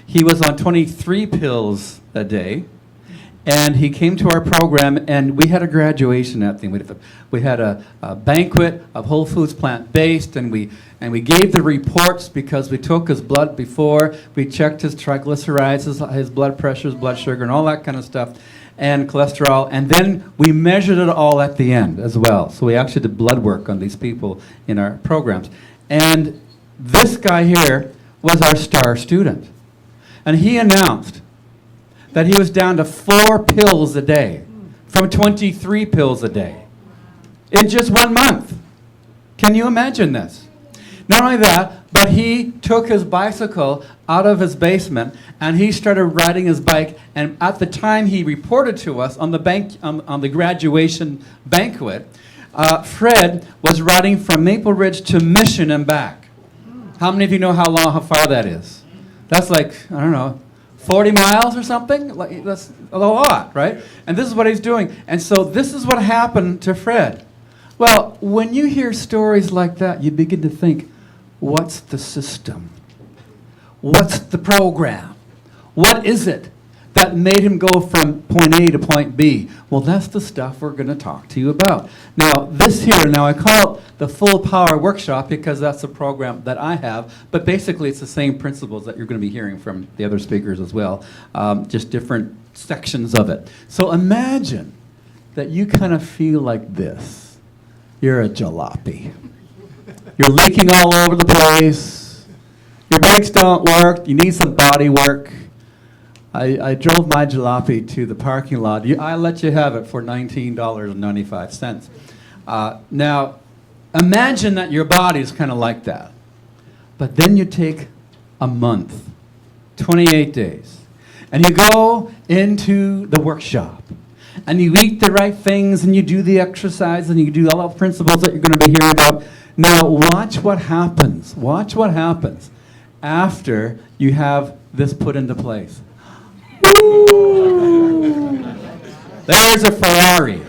He was on 23 pills a day, and he came to our program, and we had a graduation that thing. We had a banquet of Whole Foods plant-based, and we gave the reports because we took his blood before, we checked his triglycerides, his blood pressure, his blood sugar, and all that kind of stuff, and cholesterol, and then we measured it all at the end as well. So we actually did blood work on these people in our programs. And this guy here was our star student. And he announced that he was down to 4 pills a day from 23 pills a day in just 1 month. Can you imagine this? Not only that, but he took his bicycle out of his basement and he started riding his bike. And at the time he reported to us on the graduation banquet, Fred was riding from Maple Ridge to Mission and back. How many of you know how far that is? That's like, I don't know, 40 miles or something? Like, that's a lot, right? And this is what he's doing. And so this is what happened to Fred. Well, when you hear stories like that, you begin to think, what's the system? What's the program? What is it that made him go from point A to point B? Well, that's the stuff we're going to talk to you about. Now, this here, now I call it the Full Power Workshop because that's the program that I have, but basically it's the same principles that you're going to be hearing from the other speakers as well, just different sections of it. So imagine that you kind of feel like this. You're a jalopy. You're leaking all over the place. Your brakes don't work. You need some body work. I drove my jalopy to the parking lot. I let you have it for $19.95. Now, imagine that your body is kind of like that. But then you take a month, 28 days, and you go into the workshop. And you eat the right things, and you do the exercise, and you do all the principles that you're going to be hearing about. Now, watch what happens. Watch what happens after you have this put into place. Woo! There's a Ferrari.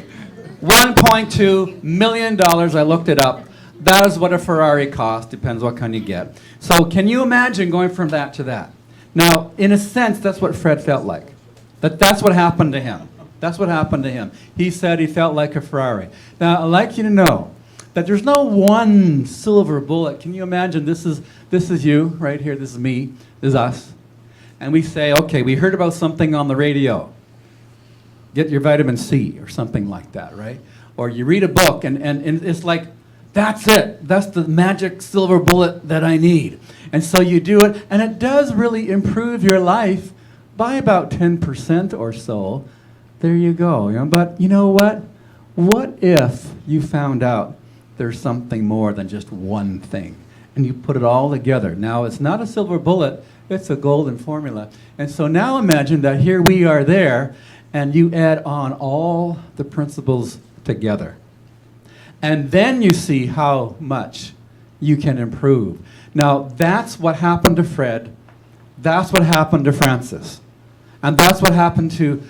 $1.2 million. I looked it up. That is what a Ferrari costs. Depends what kind you get. So can you imagine going from that to that? Now, in a sense, that's what Fred felt like. That's what happened to him. That's what happened to him. He said he felt like a Ferrari. Now, I'd like you to know that there's no one silver bullet. Can you imagine this is you right here, this is me, this is us. And we say, okay, we heard about something on the radio. Get your vitamin C or something like that, right? Or you read a book and it's like, that's it. That's the magic silver bullet that I need. And so you do it, and it does really improve your life by about 10% or so. There you go. You know, but you know what? What if you found out there's something more than just one thing, and you put it all together? Now, it's not a silver bullet, it's a golden formula. And so now imagine that here we are there, and you add on all the principles together. And then you see how much you can improve. Now, that's what happened to Fred. That's what happened to Francis. And that's what happened to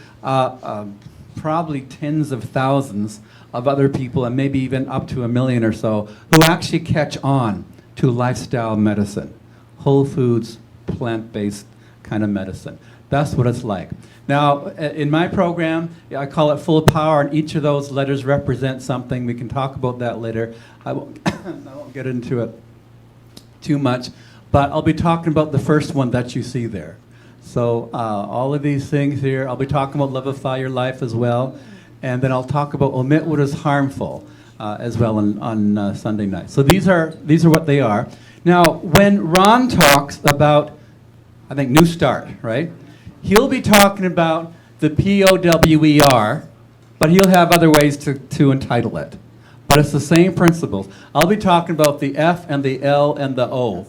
probably tens of thousands of other people, and maybe even up to 1 million or so, who actually catch on to lifestyle medicine. Whole foods, plant-based kind of medicine. That's what it's like. Now, in my program, I call it Full Power, and each of those letters represent something. We can talk about that later. I won't, I won't get into it too much, but I'll be talking about the first one that you see there. So all of these things here, I'll be talking about Livify Your Life as well, and then I'll talk about Omit What Is Harmful as well on Sunday night. So these are what they are. Now, when Ron talks about, I think, New Start, right? He'll be talking about the POWER, but he'll have other ways to entitle it. But it's the same principles. I'll be talking about the F and the L and the O.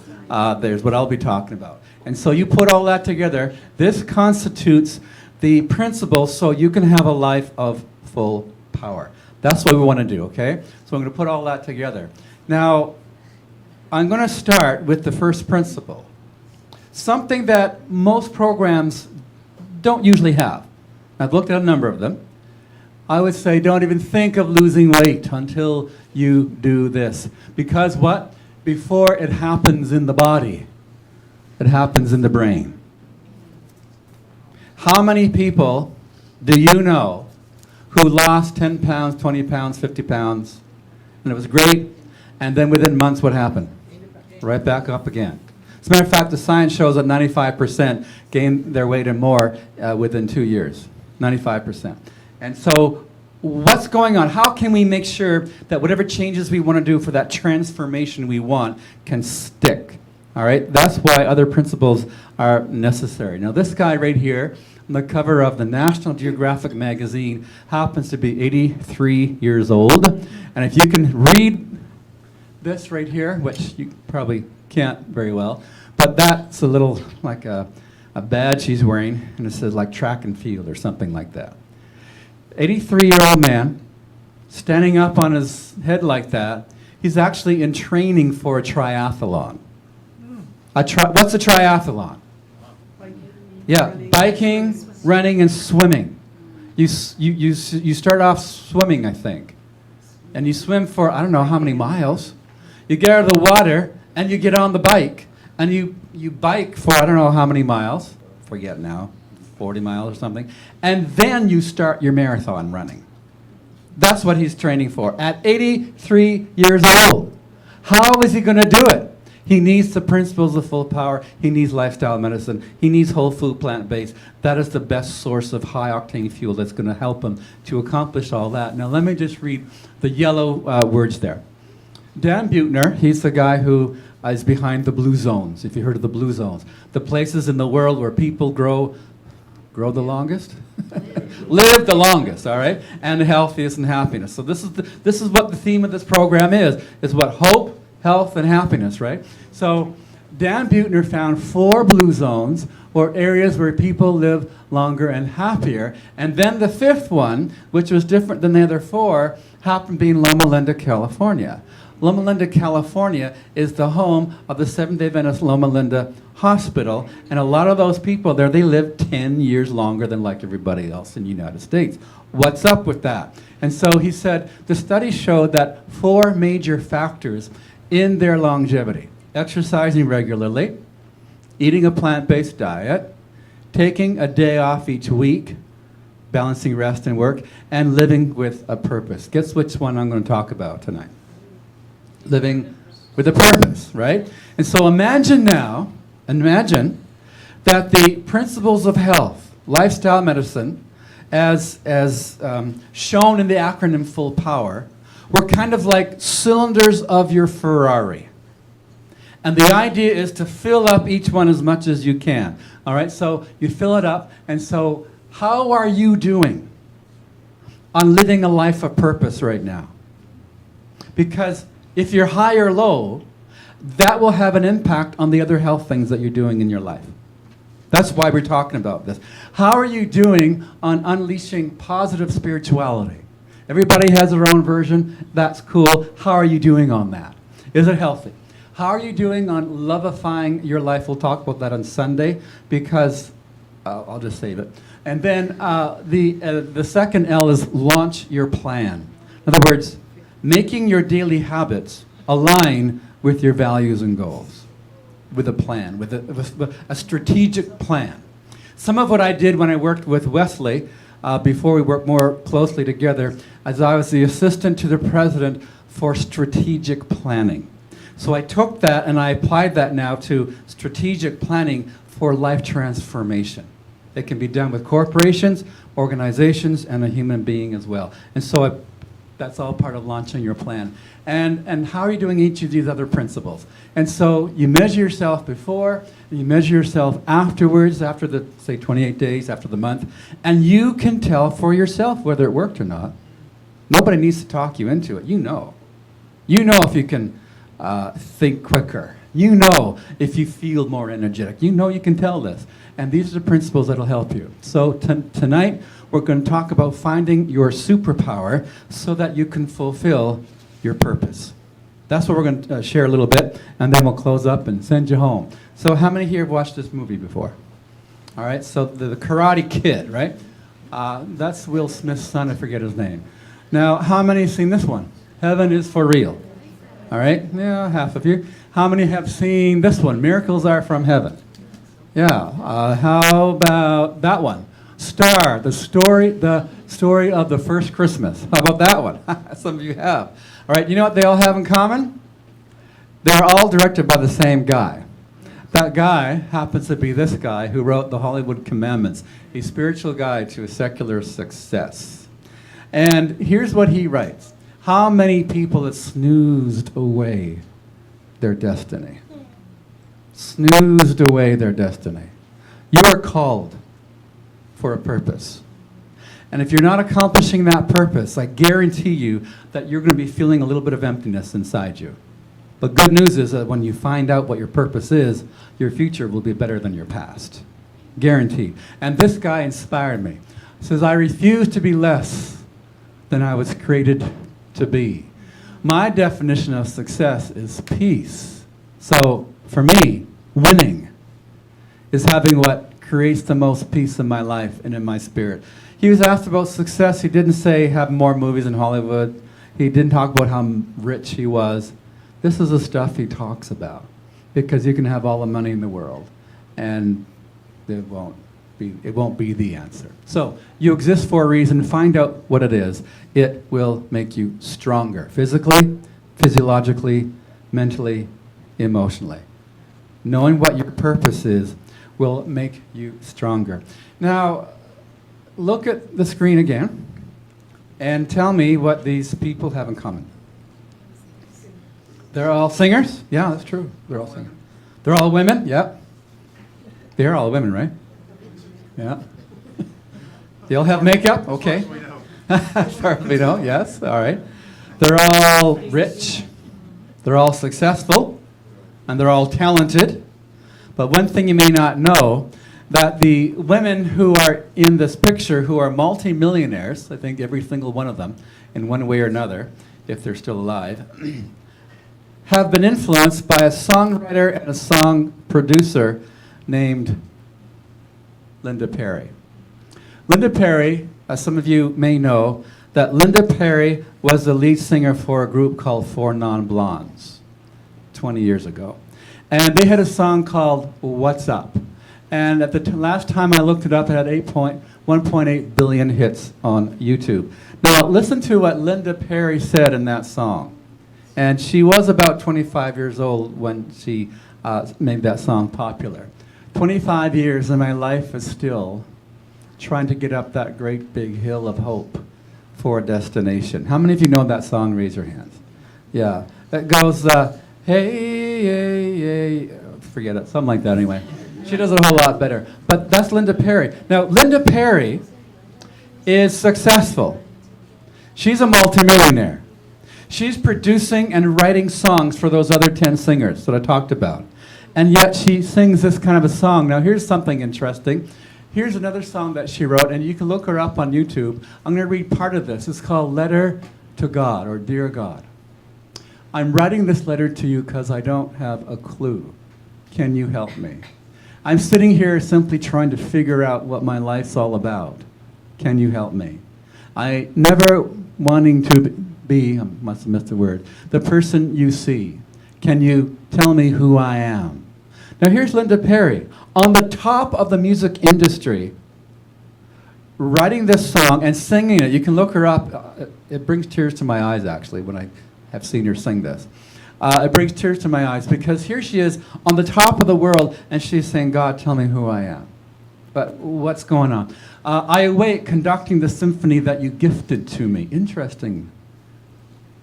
There's what I'll be talking about. And so you put all that together, this constitutes the principles so you can have a life of full power. That's what we want to do, okay? So I'm going to put all that together. Now, I'm going to start with the first principle. Something that most programs don't usually have. I've looked at a number of them. I would say don't even think of losing weight until you do this. Because what? Before it happens in the body, it happens in the brain. How many people do you know who lost 10 pounds, 20 pounds, 50 pounds, and it was great, and then within months what happened? Right back up again. As a matter of fact, the science shows that 95% gain their weight and more within 2 years. 95%. And so what's going on? How can we make sure that whatever changes we want to do for that transformation we want can stick? All right? That's why other principles are necessary. Now, this guy right here on the cover of the National Geographic magazine happens to be 83 years old. And if you can read this right here, which you probably can't very well, but that's a little like a badge he's wearing, and it says like track and field or something like that. 83-year-old man standing up on his head like that, he's actually in training for a triathlon. What's a triathlon? Yeah, biking, running, and swimming. You start off swimming, I think, and you swim for I don't know how many miles. You get out of the water and you get on the bike and you bike for I don't know how many miles. Forget now, 40 miles or something, and then you start your marathon running. That's what he's training for at 83 years old. How is he going to do it? He needs the principles of full power. He needs lifestyle medicine. He needs whole food, plant-based. That is the best source of high-octane fuel that's going to help him to accomplish all that. Now, let me just read the yellow words there. Dan Buettner, he's the guy who is behind the blue zones, if you heard of the blue zones. The places in the world where people grow the longest? Live the longest, all right? And the healthiest and happiness. So this is what the theme of this program is what hope, health, and happiness, right? So Dan Buettner found 4 blue zones, or areas where people live longer and happier. And then the 5th one, which was different than the other 4, happened to be in Loma Linda, California. Loma Linda, California is the home of the Seventh-day Adventist Loma Linda Hospital, and a lot of those people there, they live 10 years longer than like everybody else in the United States. What's up with that? And so he said the study showed that 4 major factors in their longevity: exercising regularly, eating a plant-based diet, taking a day off each week, balancing rest and work, and living with a purpose. Guess which one I'm going to talk about tonight? Living with a purpose, right? And so imagine that the principles of health, lifestyle medicine, as shown in the acronym Full Power, were kind of like cylinders of your Ferrari. And the idea is to fill up each one as much as you can. All right, so you fill it up. And so how are you doing on living a life of purpose right now? Because if you're high or low, that will have an impact on the other health things that you're doing in your life. That's why we're talking about this. How are you doing on unleashing positive spirituality? Everybody has their own version. That's cool. How are you doing on that? Is it healthy? How are you doing on lovifying your life? We'll talk about that on Sunday because I'll just save it. And then the second L is launch your plan. In other words, making your daily habits align with your values and goals, with a plan, with a strategic plan. Some of what I did when I worked with Wesley, before we worked more closely together, as I was the assistant to the president for strategic planning. So I took that and I applied that now to strategic planning for life transformation. It can be done with corporations, organizations, and a human being as well. And so that's all part of launching your plan. And how are you doing each of these other principles? And so you measure yourself before, and you measure yourself afterwards, after the, say, 28 days, after the month, and you can tell for yourself whether it worked or not. Nobody needs to talk you into it. You know. You know if you can think quicker. You know if you feel more energetic. You know you can tell this. And these are the principles that will help you. So tonight, we're going to talk about finding your superpower so that you can fulfill your purpose. That's what we're going to share a little bit, and then we'll close up and send you home. So how many here have watched this movie before? All right, so the Karate Kid, right? That's Will Smith's son, I forget his name. Now, how many have seen this one? Heaven is for real. All right, yeah, half of you. How many have seen this one? Miracles are from heaven. Yeah, how about that one? Star, the story of the first Christmas. How about that one? Some of you have. All right, you know what they all have in common? They're all directed by the same guy. That guy happens to be this guy who wrote the Hollywood Commandments, a spiritual guide to a secular success. And here's what he writes. How many people have snoozed away their destiny? Snoozed away their destiny. You are called for a purpose. And if you're not accomplishing that purpose, I guarantee you that you're going to be feeling a little bit of emptiness inside you. But good news is that when you find out what your purpose is, your future will be better than your past. Guaranteed. And this guy inspired me. He says, I refuse to be less than I was created to be. My definition of success is peace. So for me, winning is having what creates the most peace in my life and in my spirit. He was asked about success. He didn't say have more movies in Hollywood. He didn't talk about how rich he was. This is the stuff he talks about. Because you can have all the money in the world and it won't be the answer. So you exist for a reason. Find out what it is. It will make you stronger. Physically, physiologically, mentally, emotionally. Knowing what your purpose is will make you stronger. Now, look at the screen again and tell me what these people have in common. They're all singers? Yeah, that's true. They're all singers. They're all women? Yep. They're all women, right? Yeah. They all have makeup? Okay. As far as we know, yes. All right. They're all rich. They're all successful. And they're all talented. But one thing you may not know, that the women who are in this picture who are multimillionaires, I think every single one of them, in one way or another, if they're still alive, have been influenced by a songwriter and a song producer named Linda Perry. Linda Perry, as some of you may know, that Linda Perry was the lead singer for a group called Four Non-Blondes 20 years ago. And they had a song called What's Up? And at the last time I looked it up, it had 1.8 billion hits on YouTube. Now, listen to what Linda Perry said in that song. And she was about 25 years old when she made that song popular. 25 years and my life is still trying to get up that great big hill of hope for a destination. How many of you know that song? Raise your hands. Yeah. It goes, hey, hey, hey. Forget it. Something like that anyway. She does it a whole lot better. But that's Linda Perry. Now, Linda Perry is successful. She's a multimillionaire. She's producing and writing songs for those other 10 singers that I talked about. And yet she sings this kind of a song. Now, here's something interesting. Here's another song that she wrote, and you can look her up on YouTube. I'm going to read part of this. It's called Letter to God, or Dear God. I'm writing this letter to you because I don't have a clue. Can you help me? I'm sitting here simply trying to figure out what my life's all about. Can you help me? I never wanting to be, I must have missed the word, the person you see. Can you tell me who I am? Now here's Linda Perry, on the top of the music industry, writing this song and singing it. You can look her up. It brings tears to my eyes, actually, when I have seen her sing this. It brings tears to my eyes because here she is on the top of the world and she's saying, God, tell me who I am. But what's going on? I await conducting the symphony that you gifted to me. Interesting.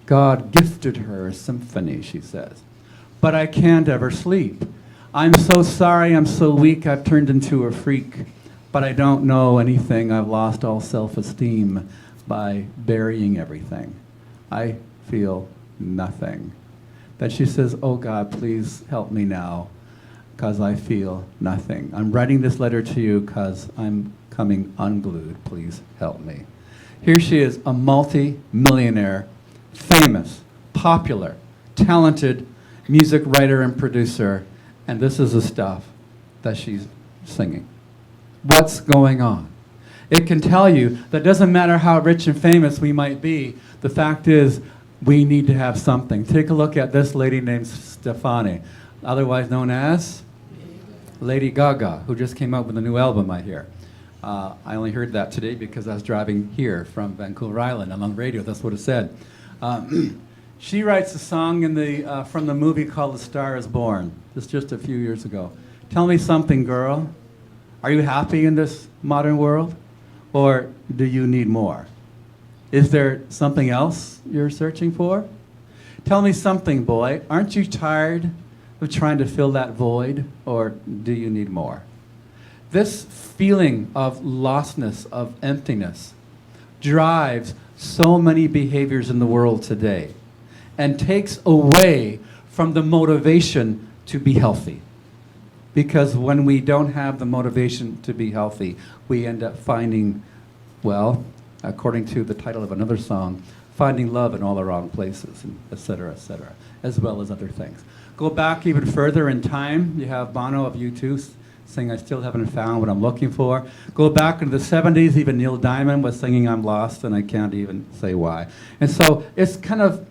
God gifted her a symphony, she says. But I can't ever sleep. I'm so sorry, I'm so weak, I've turned into a freak. But I don't know anything, I've lost all self-esteem by burying everything. I feel nothing. Then she says, oh God, please help me now, because I feel nothing. I'm writing this letter to you because I'm coming unglued. Please help me. Here she is, a multi-millionaire, famous, popular, talented music writer and producer, and this is the stuff that she's singing. What's going on? It can tell you that it doesn't matter how rich and famous we might be, the fact is we need to have something. Take a look at this lady named Stefani, otherwise known as Lady Gaga, who just came out with a new album, I hear. I only heard that today because I was driving here from Vancouver Island, and on the radio, that's what it said. She writes a song from the movie called The Star is Born. This just a few years ago. Tell me something, girl. Are you happy in this modern world? Or do you need more? Is there something else you're searching for? Tell me something, boy. Aren't you tired of trying to fill that void? Or do you need more? This feeling of lostness, of emptiness, drives so many behaviors in the world today and takes away from the motivation to be healthy. Because when we don't have the motivation to be healthy, we end up finding, well, according to the title of another song, finding love in all the wrong places, and et cetera, as well as other things. Go back even further in time. You have Bono of U2 saying, I still haven't found what I'm looking for. Go back into the 70s, even Neil Diamond was singing, I'm lost, and I can't even say why. And so it's kind of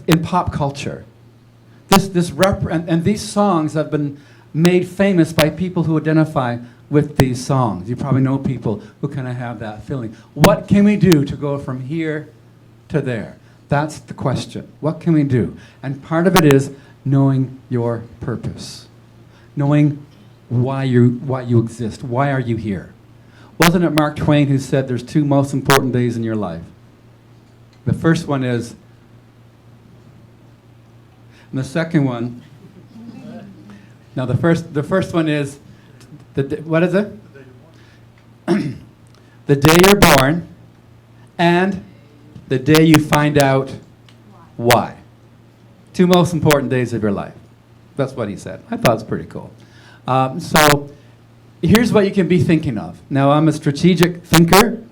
in pop culture. And these songs have been made famous by people who identify with these songs. You probably know people who kind of have that feeling. What can we do to go from here to there? That's the question. What can we do? And part of it is knowing your purpose. Knowing why you exist. Why are you here? Wasn't it Mark Twain who said there's two most important days in your life? The first one is, and the second one, now the first one is, what is it? The day you're born, and the day you find out why. Two most important days of your life. That's what he said. I thought it was pretty cool. So here's what you can be thinking of. Now I'm a strategic thinker.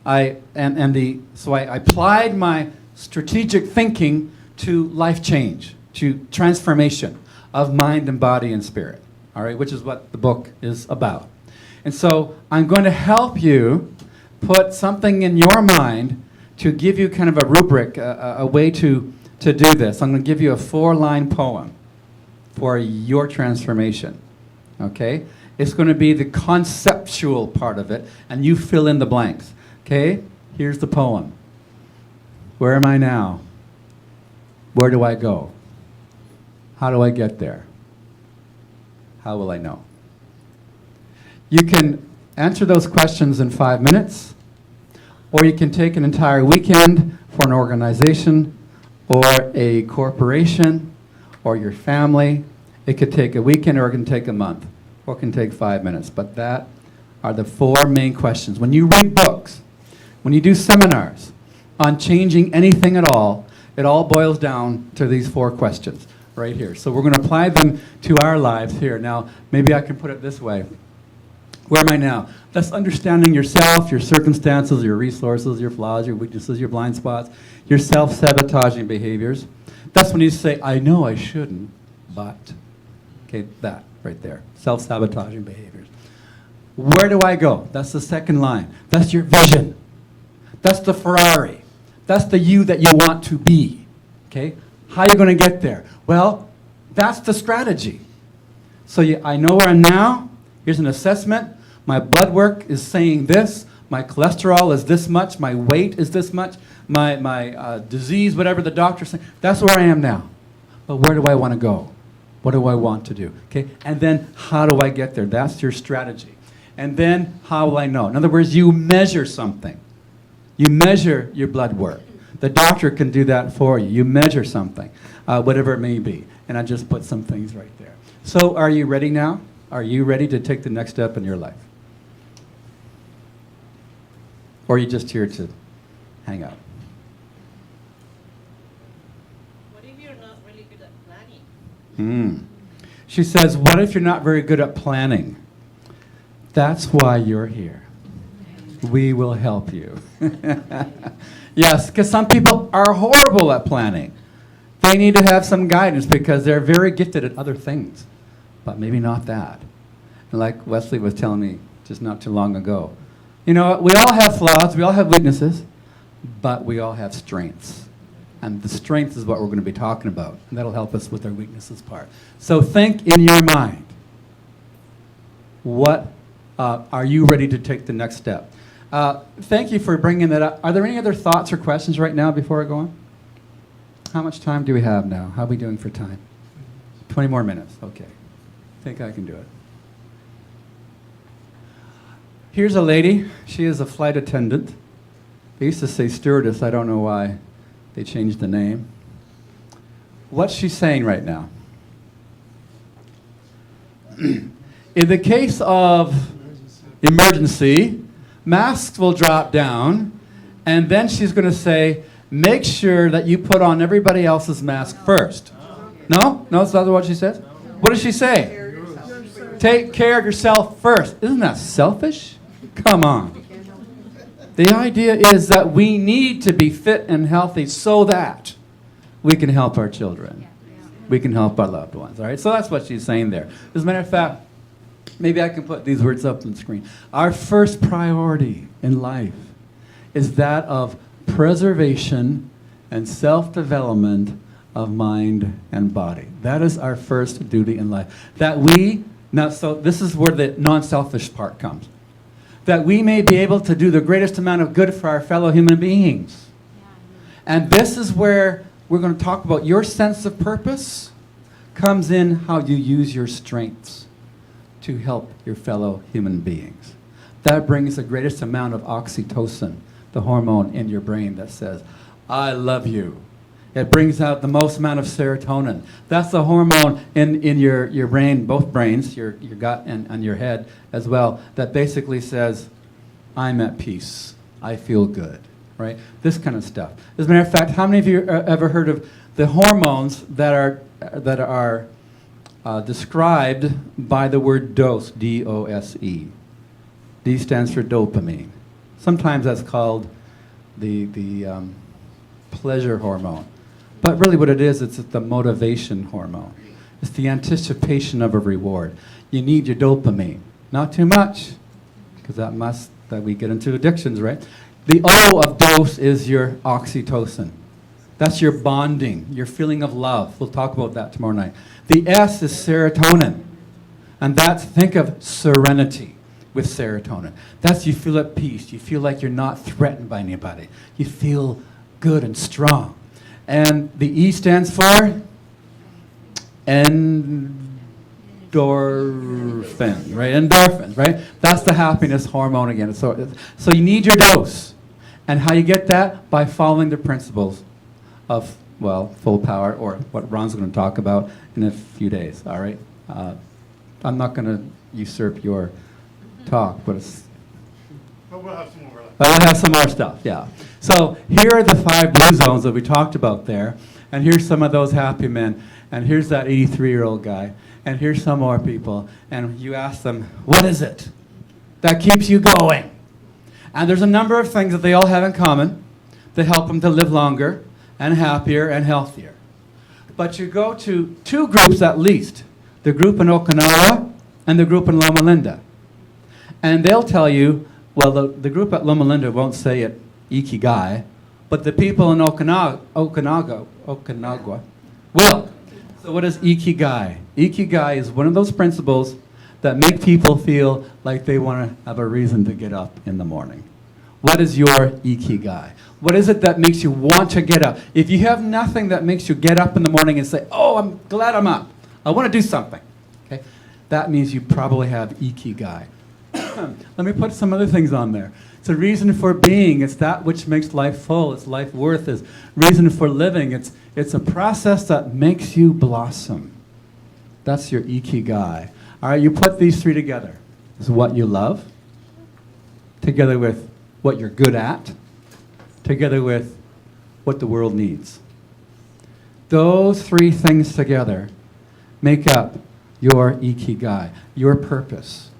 So I applied my strategic thinking to life change, to transformation of mind and body and spirit, all right, which is what the book is about. And so I'm going to help you put something in your mind to give you kind of a rubric, a way to do this. I'm going to give you a 4-line poem for your transformation, okay? It's going to be the conceptual part of it, and you fill in the blanks, okay? Here's the poem. Where am I now? Where do I go? How do I get there? How will I know? You can answer those questions in 5 minutes, or you can take an entire weekend for an organization or a corporation or your family. It could take a weekend, or it can take a month, or it can take 5 minutes. But that are the 4 main questions. When you read books, when you do seminars on changing anything at all, it all boils down to these 4 questions right here. So we're going to apply them to our lives here. Now, maybe I can put it this way. Where am I now? That's understanding yourself, your circumstances, your resources, your flaws, your weaknesses, your blind spots, your self-sabotaging behaviors. That's when you say, I know I shouldn't, but. Okay, that right there. Self-sabotaging behaviors. Where do I go? That's the second line. That's your vision. That's the Ferrari. That's the you that you want to be. Okay? How are you going to get there? Well, that's the strategy. So I know where I'm now. Here's an assessment. My blood work is saying this. My cholesterol is this much. My weight is this much. My disease, whatever the doctor's saying. That's where I am now. But where do I want to go? What do I want to do? Okay? And then how do I get there? That's your strategy. And then how will I know? In other words, you measure something. You measure your blood work. The doctor can do that for you. You measure something, whatever it may be. And I just put some things right there. So are you ready now? Are you ready to take the next step in your life? Or are you just here to hang out? What if you're not really good at planning? She says, what if you're not very good at planning? That's why you're here. We will help you. Yes, because some people are horrible at planning. They need to have some guidance because they're very gifted at other things, but maybe not that. And like Wesley was telling me just not too long ago, you know, we all have flaws, we all have weaknesses, but we all have strengths. And the strength is what we're going to be talking about, and that'll help us with our weaknesses part. So think in your mind, what are you ready to take the next step? Thank you for bringing that up. Are there any other thoughts or questions right now before I go on? How much time do we have now? How are we doing for time? 20 more minutes. Okay. I think I can do it. Here's a lady. She is a flight attendant. They used to say stewardess. I don't know why they changed the name. What's she saying right now? In the case of emergency, masks will drop down, and then she's going to say, make sure that you put on everybody else's mask first. No? No, that's not what she says? What does she say? Take care of yourself first. Isn't that selfish? Come on. The idea is that we need to be fit and healthy so that we can help our children. We can help our loved ones. All right? So that's what she's saying there. As a matter of fact, maybe I can put these words up on the screen. Our first priority in life is that of preservation and self-development of mind and body. That is our first duty in life. So this is where the non-selfish part comes. That we may be able to do the greatest amount of good for our fellow human beings. And this is where we're going to talk about your sense of purpose comes in how you use your strengths to help your fellow human beings. That brings the greatest amount of oxytocin, the hormone in your brain that says, I love you. It brings out the most amount of serotonin. That's the hormone in your brain, both brains, your gut and your head as well, that basically says, I'm at peace. I feel good, right? This kind of stuff. As a matter of fact, how many of you ever heard of the hormones that are described by the word dose, D-O-S-E? D stands for dopamine. Sometimes that's called the pleasure hormone. But really what it is, it's the motivation hormone. It's the anticipation of a reward. You need your dopamine. Not too much, because that we get into addictions, right? The O of dose is your oxytocin. That's your bonding, your feeling of love. We'll talk about that tomorrow night. The S is serotonin. And that's, think of serenity with serotonin. That's you feel at peace. You feel like you're not threatened by anybody. You feel good and strong. And the E stands for endorphin, right? Endorphins, right? That's the happiness hormone again. So you need your dose. And how you get that? By following the principles of, well, full power, or what Ron's going to talk about in a few days, all right? I'm not going to usurp your talk, but it's... But we'll have some more. I'll have some more stuff, yeah. So here are the 5 blue zones that we talked about there. And here's some of those happy men. And here's that 83-year-old guy. And here's some more people. And you ask them, what is it? that keeps you going. And there's a number of things that they all have in common that help them to live longer and happier and healthier. But you go to two groups at least, the group in Okinawa and the group in Loma Linda. And they'll tell you, well, the group at Loma Linda won't say it ikigai, but the people in Okinawa will. So what is ikigai? Ikigai is one of those principles that make people feel like they want to have a reason to get up in the morning. What is your ikigai? What is it that makes you want to get up? If you have nothing that makes you get up in the morning and say, oh, I'm glad I'm up. I want to do something. Okay? That means you probably have ikigai. Let me put some other things on there. It's a reason for being. It's that which makes life full. It's life worth. It's reason for living. It's a process that makes you blossom. That's your ikigai. All right, you put these three together. It's what you love, together with what you're good at, together with what the world needs. Those three things together make up your ikigai, your purpose.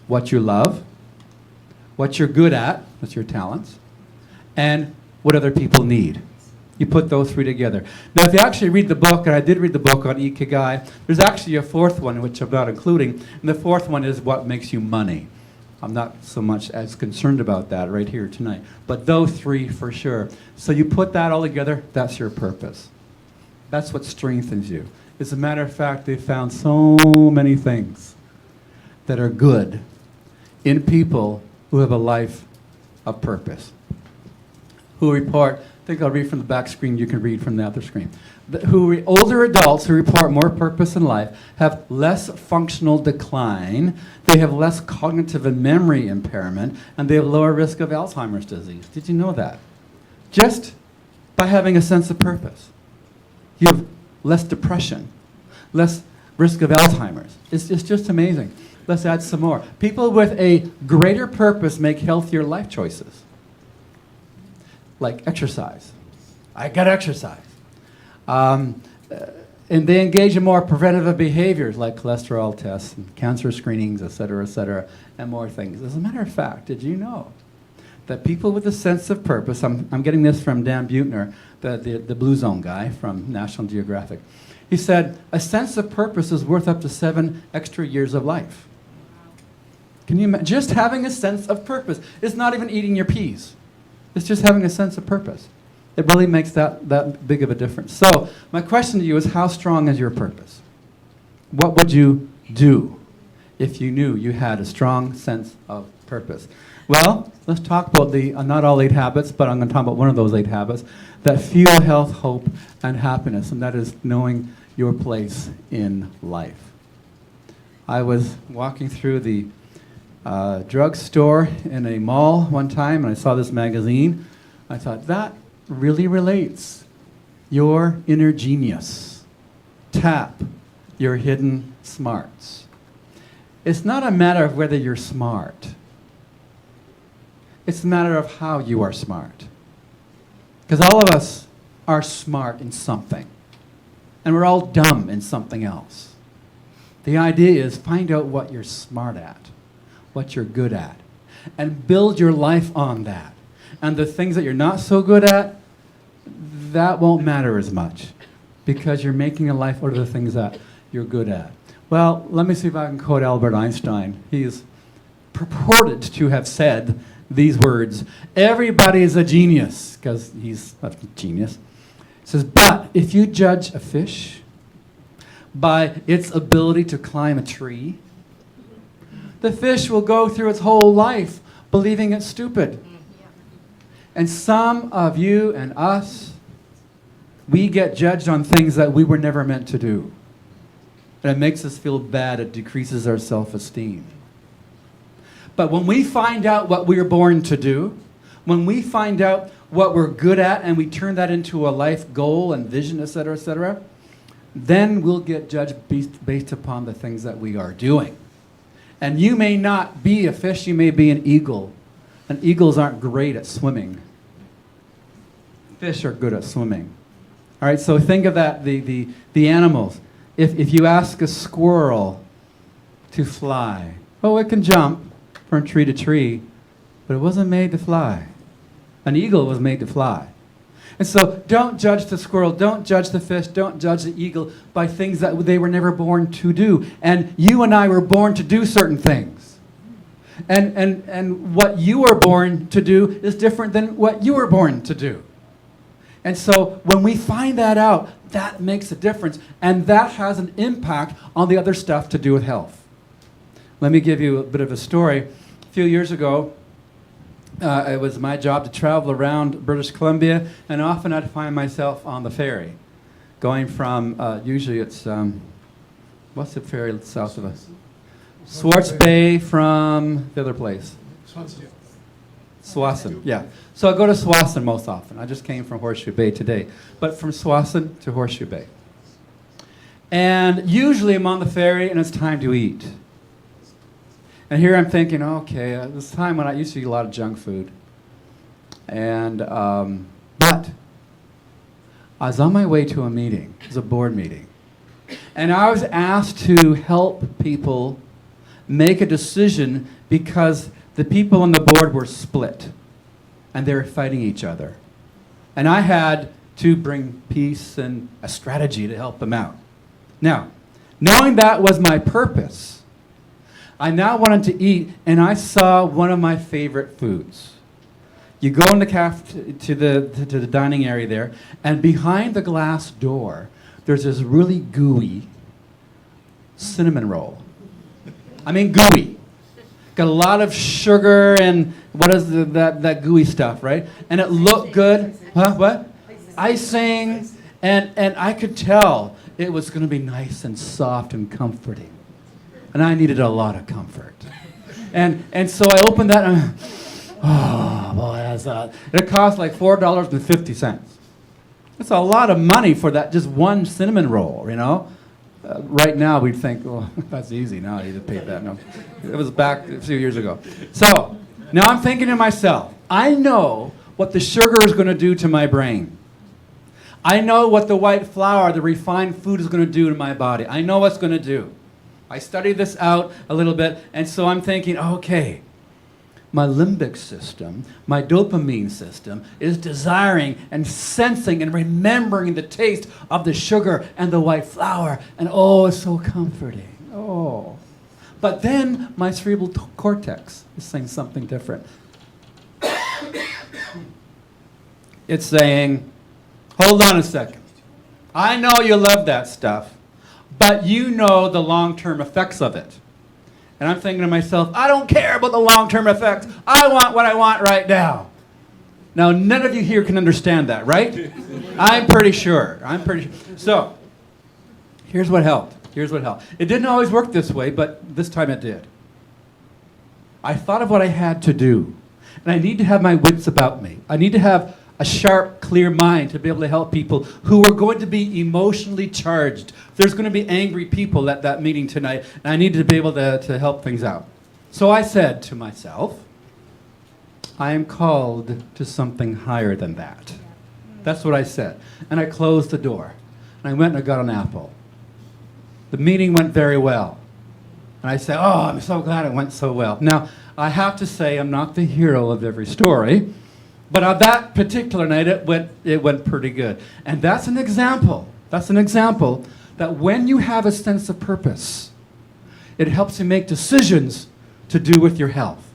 What you love, what you're good at, that's your talents, and what other people need. You put those three together. Now, if you actually read the book, and I did read the book on ikigai, there's actually a fourth one, which I'm not including, and the fourth one is what makes you money. I'm not so much as concerned about that right here tonight, but those three for sure. So you put that all together, that's your purpose. That's what strengthens you. As a matter of fact, they found so many things that are good in people who have a life of purpose, who report, I think I'll read from the back screen, you can read from the other screen. Older adults who report more purpose in life have less functional decline, they have less cognitive and memory impairment, and they have lower risk of Alzheimer's disease. Did you know that? Just by having a sense of purpose. You have less depression, less risk of Alzheimer's. It's just amazing. Let's add some more. People with a greater purpose make healthier life choices. Like exercise. I got to exercise. And they engage in more preventative behaviors like cholesterol tests and cancer screenings, et cetera, and more things. As a matter of fact, did you know that people with a sense of purpose, I'm getting this from Dan Buettner, the Blue Zone guy from National Geographic. He said, a sense of purpose is worth up to 7 extra years of life. Can you imagine? Just having a sense of purpose. It's not even eating your peas. It's just having a sense of purpose. It really makes that big of a difference. So my question to you is, how strong is your purpose? What would you do if you knew you had a strong sense of purpose? Well, let's talk about the, not all 8 habits, but I'm going to talk about one of those 8 habits that fuel health, hope, and happiness, and that is knowing your place in life. I was walking through the drugstore in a mall one time, and I saw this magazine. I thought, that really relates. Your inner genius. Tap your hidden smarts. It's not a matter of whether you're smart. It's a matter of how you are smart. Because all of us are smart in something. And we're all dumb in something else. The idea is find out what you're smart at, what you're good at, and build your life on that. And the things that you're not so good at, that won't matter as much because you're making a life out of the things that you're good at. Well, let me see if I can quote Albert Einstein. He is purported to have said these words, everybody is a genius, because he's a genius. He says, but if you judge a fish by its ability to climb a tree, the fish will go through its whole life believing it's stupid. And some of you and us, we get judged on things that we were never meant to do. And it makes us feel bad. It decreases our self-esteem. But when we find out what we were born to do, when we find out what we're good at and we turn that into a life goal and vision, etc., then we'll get judged based upon the things that we are doing. And you may not be a fish, you may be an eagle. And eagles aren't great at swimming. Fish are good at swimming. All right, so think of that, the animals. If you ask a squirrel to fly, oh, it can jump, from tree to tree, but it wasn't made to fly. An eagle was made to fly. And so don't judge the squirrel, don't judge the fish, don't judge the eagle by things that they were never born to do. And you and I were born to do certain things. And what you were born to do is different than what you were born to do. And so when we find that out, that makes a difference. And that has an impact on the other stuff to do with health. Let me give you a bit of a story. A few years ago, it was my job to travel around British Columbia, and often I'd find myself on the ferry, going from, usually it's, what's the ferry south of us? Swartz Bay from the other place. Swanson, yeah. So I go to Swanson most often. I just came from Horseshoe Bay today. But from Swanson to Horseshoe Bay. And usually I'm on the ferry and it's time to eat. And here I'm thinking, okay, this time when I used to eat a lot of junk food. And, but I was on my way to a meeting. It was a board meeting. And I was asked to help people make a decision because the people on the board were split. And they were fighting each other. And I had to bring peace and a strategy to help them out. Now, knowing that was my purpose, I now wanted to eat, and I saw one of my favorite foods. You go in the to the dining area there, and behind the glass door, there's this really gooey cinnamon roll. I mean gooey. Got a lot of sugar and what is that gooey stuff, right? And it looked good. Huh? What? Icing. And I could tell it was going to be nice and soft and comforting. And I needed a lot of comfort. And so I opened that and oh boy, it cost like $4.50. That's a lot of money for that just one cinnamon roll, you know? Right now we'd think, oh, that's easy now, you just pay that. No, it was back a few years ago. So now I'm thinking to myself, I know what the sugar is going to do to my brain. I know what the white flour, the refined food is going to do to my body. I know what's going to do. I studied this out a little bit, and so I'm thinking, okay, my limbic system, my dopamine system, is desiring and sensing and remembering the taste of the sugar and the white flour, and oh, it's so comforting. Oh. But then my cerebral cortex is saying something different. It's saying, hold on a second. I know you love that stuff, but you know the long-term effects of it. And I'm thinking to myself, I don't care about the long-term effects. I want what I want right now. Now, none of you here can understand that, right? I'm pretty sure. So, here's what helped. It didn't always work this way, but this time it did. I thought of what I had to do. And I need to have my wits about me. I need to have a sharp, clear mind to be able to help people who are going to be emotionally charged. There's going to be angry people at that meeting tonight, and I needed to be able to help things out. So I said to myself, I am called to something higher than that. That's what I said. And I closed the door. And I went and I got an apple. The meeting went very well. And I said, oh, I'm so glad it went so well. Now, I have to say I'm not the hero of every story. But on that particular night, it went pretty good. And that's an example. That when you have a sense of purpose, it helps you make decisions to do with your health.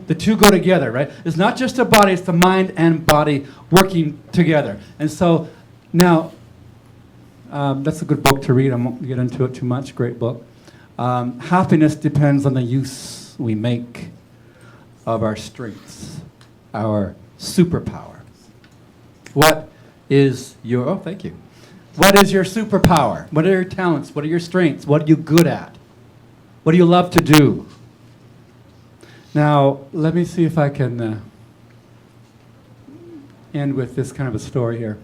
The two go together, right? It's not just the body, it's the mind and body working together. And so now, that's a good book to read. I won't get into it too much. Great book. Happiness depends on the use we make of our strengths, our superpower. What is your, oh, thank you. What is your superpower? What are your talents? What are your strengths? What are you good at? What do you love to do? Now, let me see if I can end with this kind of a story here.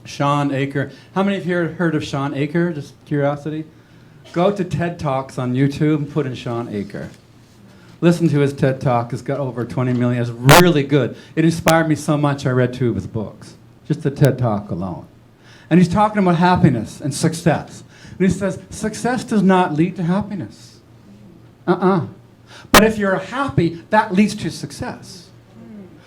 Sean Aker. How many of you have heard of Sean Aker? Just curiosity. Go to TED Talks on YouTube and put in Sean Aker. Listen to his TED Talk. It's got over 20 million. It's really good. It inspired me so much I read 2 of his books. Just the TED Talk alone. And he's talking about happiness and success. And he says, success does not lead to happiness. But if you're happy, that leads to success.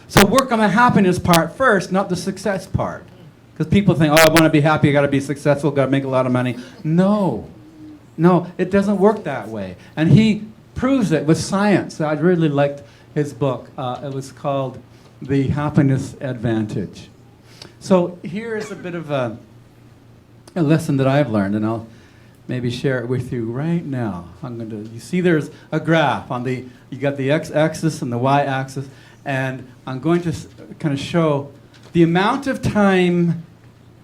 So work on the happiness part first, not the success part. Because people think, oh, I want to be happy, I got to be successful, got to make a lot of money. No, it doesn't work that way. And he proves it with science. I really liked his book. It was called The Happiness Advantage. So here is a bit of a lesson that I've learned, and I'll maybe share it with you right now. You see there's a graph on you got the x-axis and the y-axis, and I'm going to kind of show the amount of time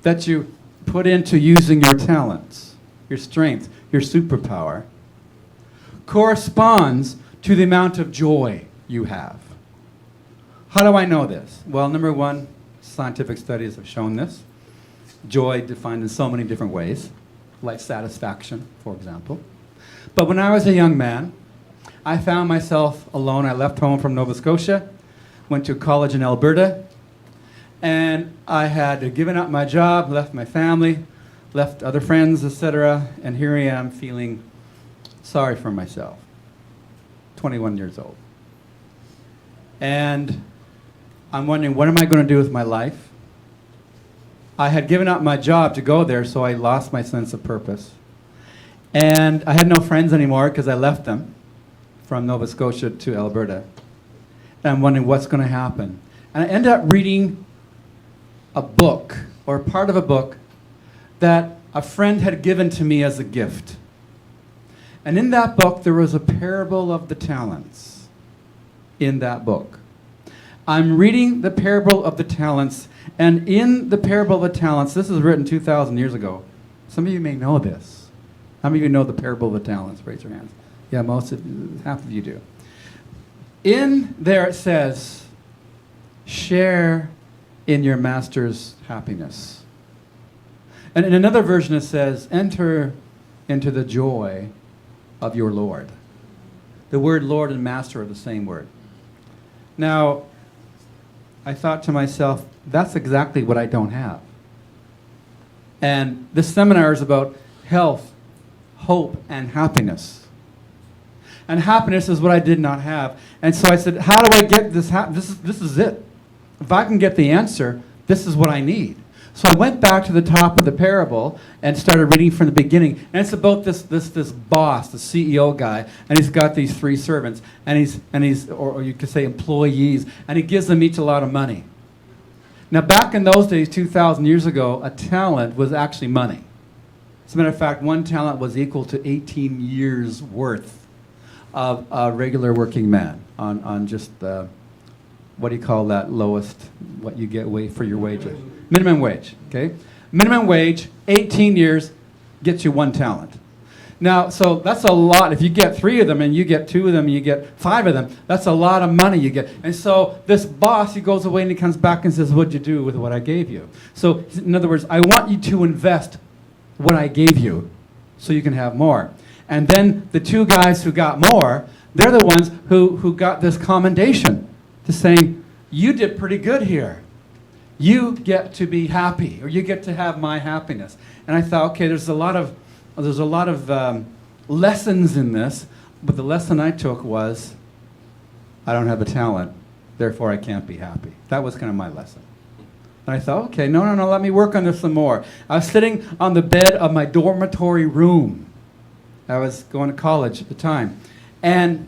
that you put into using your talents, your strengths, your superpower, corresponds to the amount of joy you have. How do I know this? Well, number one, scientific studies have shown this. Joy defined in so many different ways, like satisfaction, for example. But when I was a young man, I found myself alone. I left home from Nova Scotia, went to college in Alberta, and I had given up my job, left my family, left other friends, etc., and here I am feeling sorry for myself, 21 years old. And I'm wondering, what am I going to do with my life? I had given up my job to go there, so I lost my sense of purpose. And I had no friends anymore because I left them from Nova Scotia to Alberta. And I'm wondering what's going to happen. And I ended up reading a book, or part of a book, that a friend had given to me as a gift. And in that book, there was a parable of the talents in that book. I'm reading the parable of the talents, and in the parable of the talents, this was written 2,000 years ago. Some of you may know this. How many of you know the parable of the talents? Raise your hands. Yeah, half of you do. In there it says, share in your master's happiness. And in another version it says, enter into the joy of your Lord. The word Lord and master are the same word. Now, I thought to myself, that's exactly what I don't have. And this seminar is about health, hope, and happiness. And happiness is what I did not have. And so I said, how do I get this? This is it. If I can get the answer, this is what I need. So I went back to the top of the parable and started reading from the beginning. And it's about this boss, the CEO guy, and he's got these 3 servants, and he's or you could say employees, and he gives them each a lot of money. Now back in those days, 2,000 years ago, a talent was actually money. As a matter of fact, 1 talent was equal to 18 years worth of a regular working man on just what do you call that lowest, what you get for your wages? Minimum wage, okay? Minimum wage, 18 years, gets you 1 talent. Now, so that's a lot. If you get 3 of them and you get 2 of them and you get 5 of them, that's a lot of money you get. And so this boss, he goes away and he comes back and says, what'd you do with what I gave you? So in other words, I want you to invest what I gave you so you can have more. And then the 2 guys who got more, they're the ones who got this commendation to saying, you did pretty good here. You get to be happy, or you get to have my happiness. And I thought, okay, there's a lot of lessons in this, but the lesson I took was, I don't have a talent, therefore I can't be happy. That was kind of my lesson. And I thought, okay, no, let me work on this some more. I was sitting on the bed of my dormitory room. I was going to college at the time. And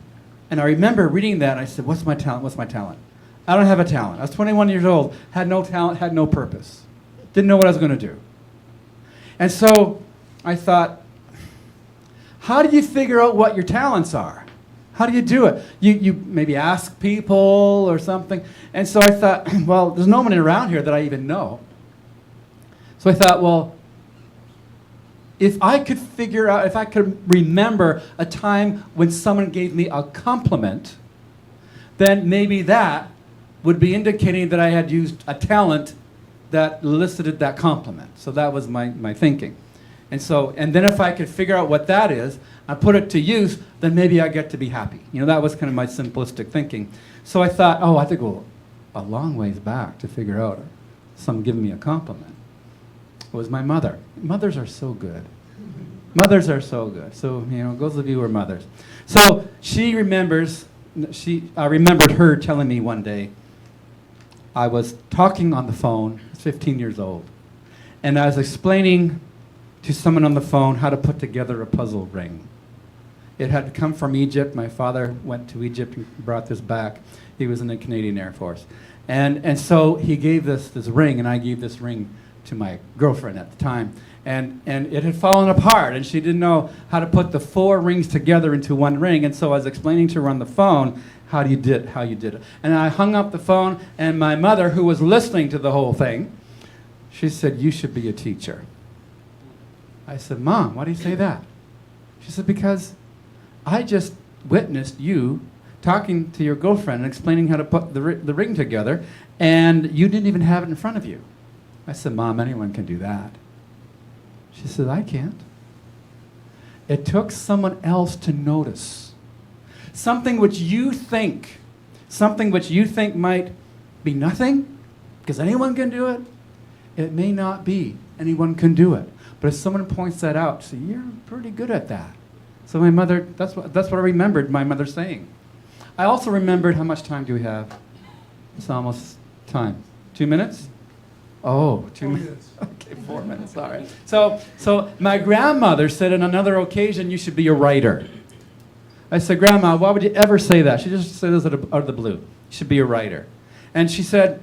I remember reading that, and I said, what's my talent? What's my talent? I don't have a talent. I was 21 years old, had no talent, had no purpose. Didn't know what I was going to do. And so I thought, how do you figure out what your talents are? How do you do it? You maybe ask people or something. And so I thought, well, there's no one around here that I even know. So I thought, well, if I could figure out, if I could remember a time when someone gave me a compliment, then maybe that would be indicating that I had used a talent that elicited that compliment. So that was my thinking. And then if I could figure out what that is, I put it to use, then maybe I get to be happy. You know, that was kind of my simplistic thinking. So I thought, I have to go a long ways back to figure out someone giving me a compliment. It was my mother. Mothers are so good. Mothers are so good. So, those of you who are mothers. So she remembers, I remembered her telling me one day, I was talking on the phone, I was 15 years old, and I was explaining to someone on the phone how to put together a puzzle ring. It had come from Egypt. My father went to Egypt and brought this back. He was in the Canadian Air Force. And so he gave this ring, and I gave this ring to my girlfriend at the time. And it had fallen apart, and she didn't know how to put the 4 rings together into one ring. And so I was explaining to her on the phone how you did it. And I hung up the phone, and my mother, who was listening to the whole thing, she said, "You should be a teacher." I said, "Mom, why do you say that?" She said, "Because I just witnessed you talking to your girlfriend and explaining how to put the ring together, and you didn't even have it in front of you." I said, "Mom, anyone can do that." She said, "I can't." It took someone else to notice. Something which you think might be nothing, because anyone can do it, it may not be. Anyone can do it. But if someone points that out, say, "You're pretty good at that." So my mother, that's what I remembered my mother saying. I also remembered, how much time do we have? It's almost time. 2 minutes? Oh, 2 minutes. Okay, 4 minutes, all right. So my grandmother said on another occasion, "You should be a writer." I said, "Grandma, why would you ever say that?" She just said this out of the blue. "You should be a writer." And she said,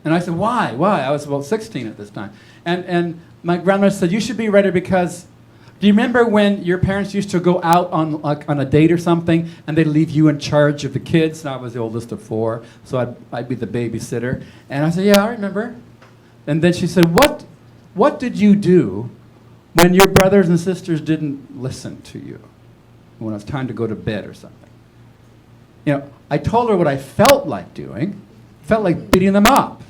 and I said, "Why? Why?" I was about 16 at this time. And my grandmother said, "You should be a writer because, do you remember when your parents used to go out on a date or something, and they'd leave you in charge of the kids?" And I was the oldest of 4, so I'd be the babysitter. And I said, "Yeah, I remember." And then she said, What did you do when your brothers and sisters didn't listen to you, when it was time to go to bed or something?" I told her what I felt like doing. Felt like beating them up,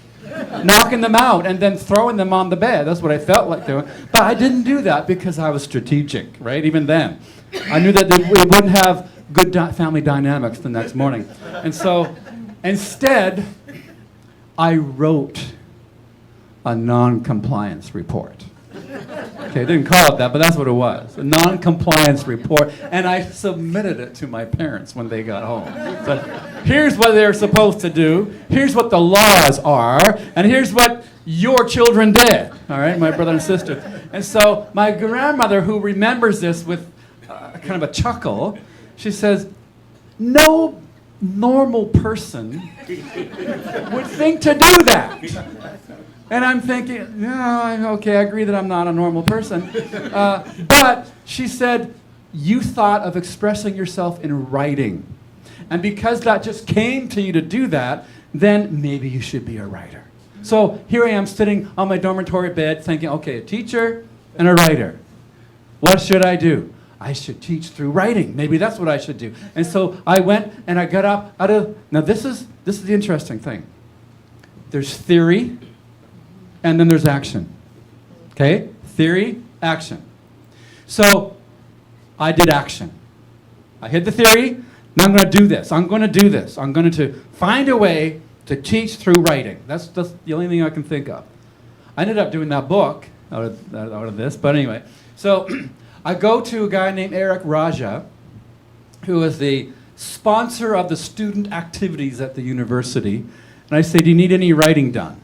knocking them out, and then throwing them on the bed. That's what I felt like doing. But I didn't do that because I was strategic, right? Even then. I knew that we wouldn't have good family dynamics the next morning. And so instead, I wrote a non-compliance report. Okay, I didn't call it that, but that's what it was. A non-compliance report. And I submitted it to my parents when they got home. So here's what they're supposed to do. Here's what the laws are. And here's what your children did. All right, my brother and sister. And so my grandmother, who remembers this with kind of a chuckle, she says, "No normal person would think to do that." And I'm thinking, okay, I agree that I'm not a normal person. But she said, "You thought of expressing yourself in writing. And because that just came to you to do that, then maybe you should be a writer." So here I am sitting on my dormitory bed thinking, okay, a teacher and a writer. What should I do? I should teach through writing. Maybe that's what I should do. And so I went and I got up out of, now this is the interesting thing. There's theory, and then there's action. Okay? Theory, action. So I did action. I hid the theory. Now I'm going to do this. I'm going to do this. I'm going to find a way to teach through writing. That's the only thing I can think of. I ended up doing that book out of this, but anyway. So I go to a guy named Eric Raja, who is the sponsor of the student activities at the university, and I say, "Do you need any writing done?"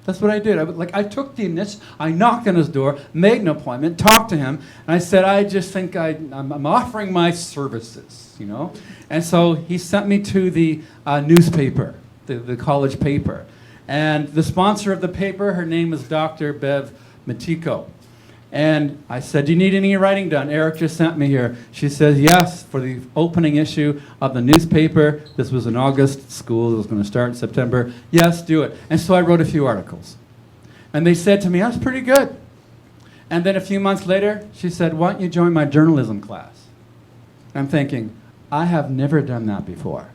That's what I did. I took the initiative. I knocked on his door, made an appointment, talked to him, and I said, "I just think I'm offering my services, you know." And so he sent me to the newspaper, the college paper, and the sponsor of the paper, her name is Dr. Bev Matiko. And I said, "Do you need any writing done?" Eric just sent me here. She says, "Yes, for the opening issue of the newspaper." This was in August. School was going to start in September. "Yes, do it." And so I wrote a few articles. And they said to me, "That's pretty good." And then a few months later, she said, "Why don't you join my journalism class?" I'm thinking, I have never done that before.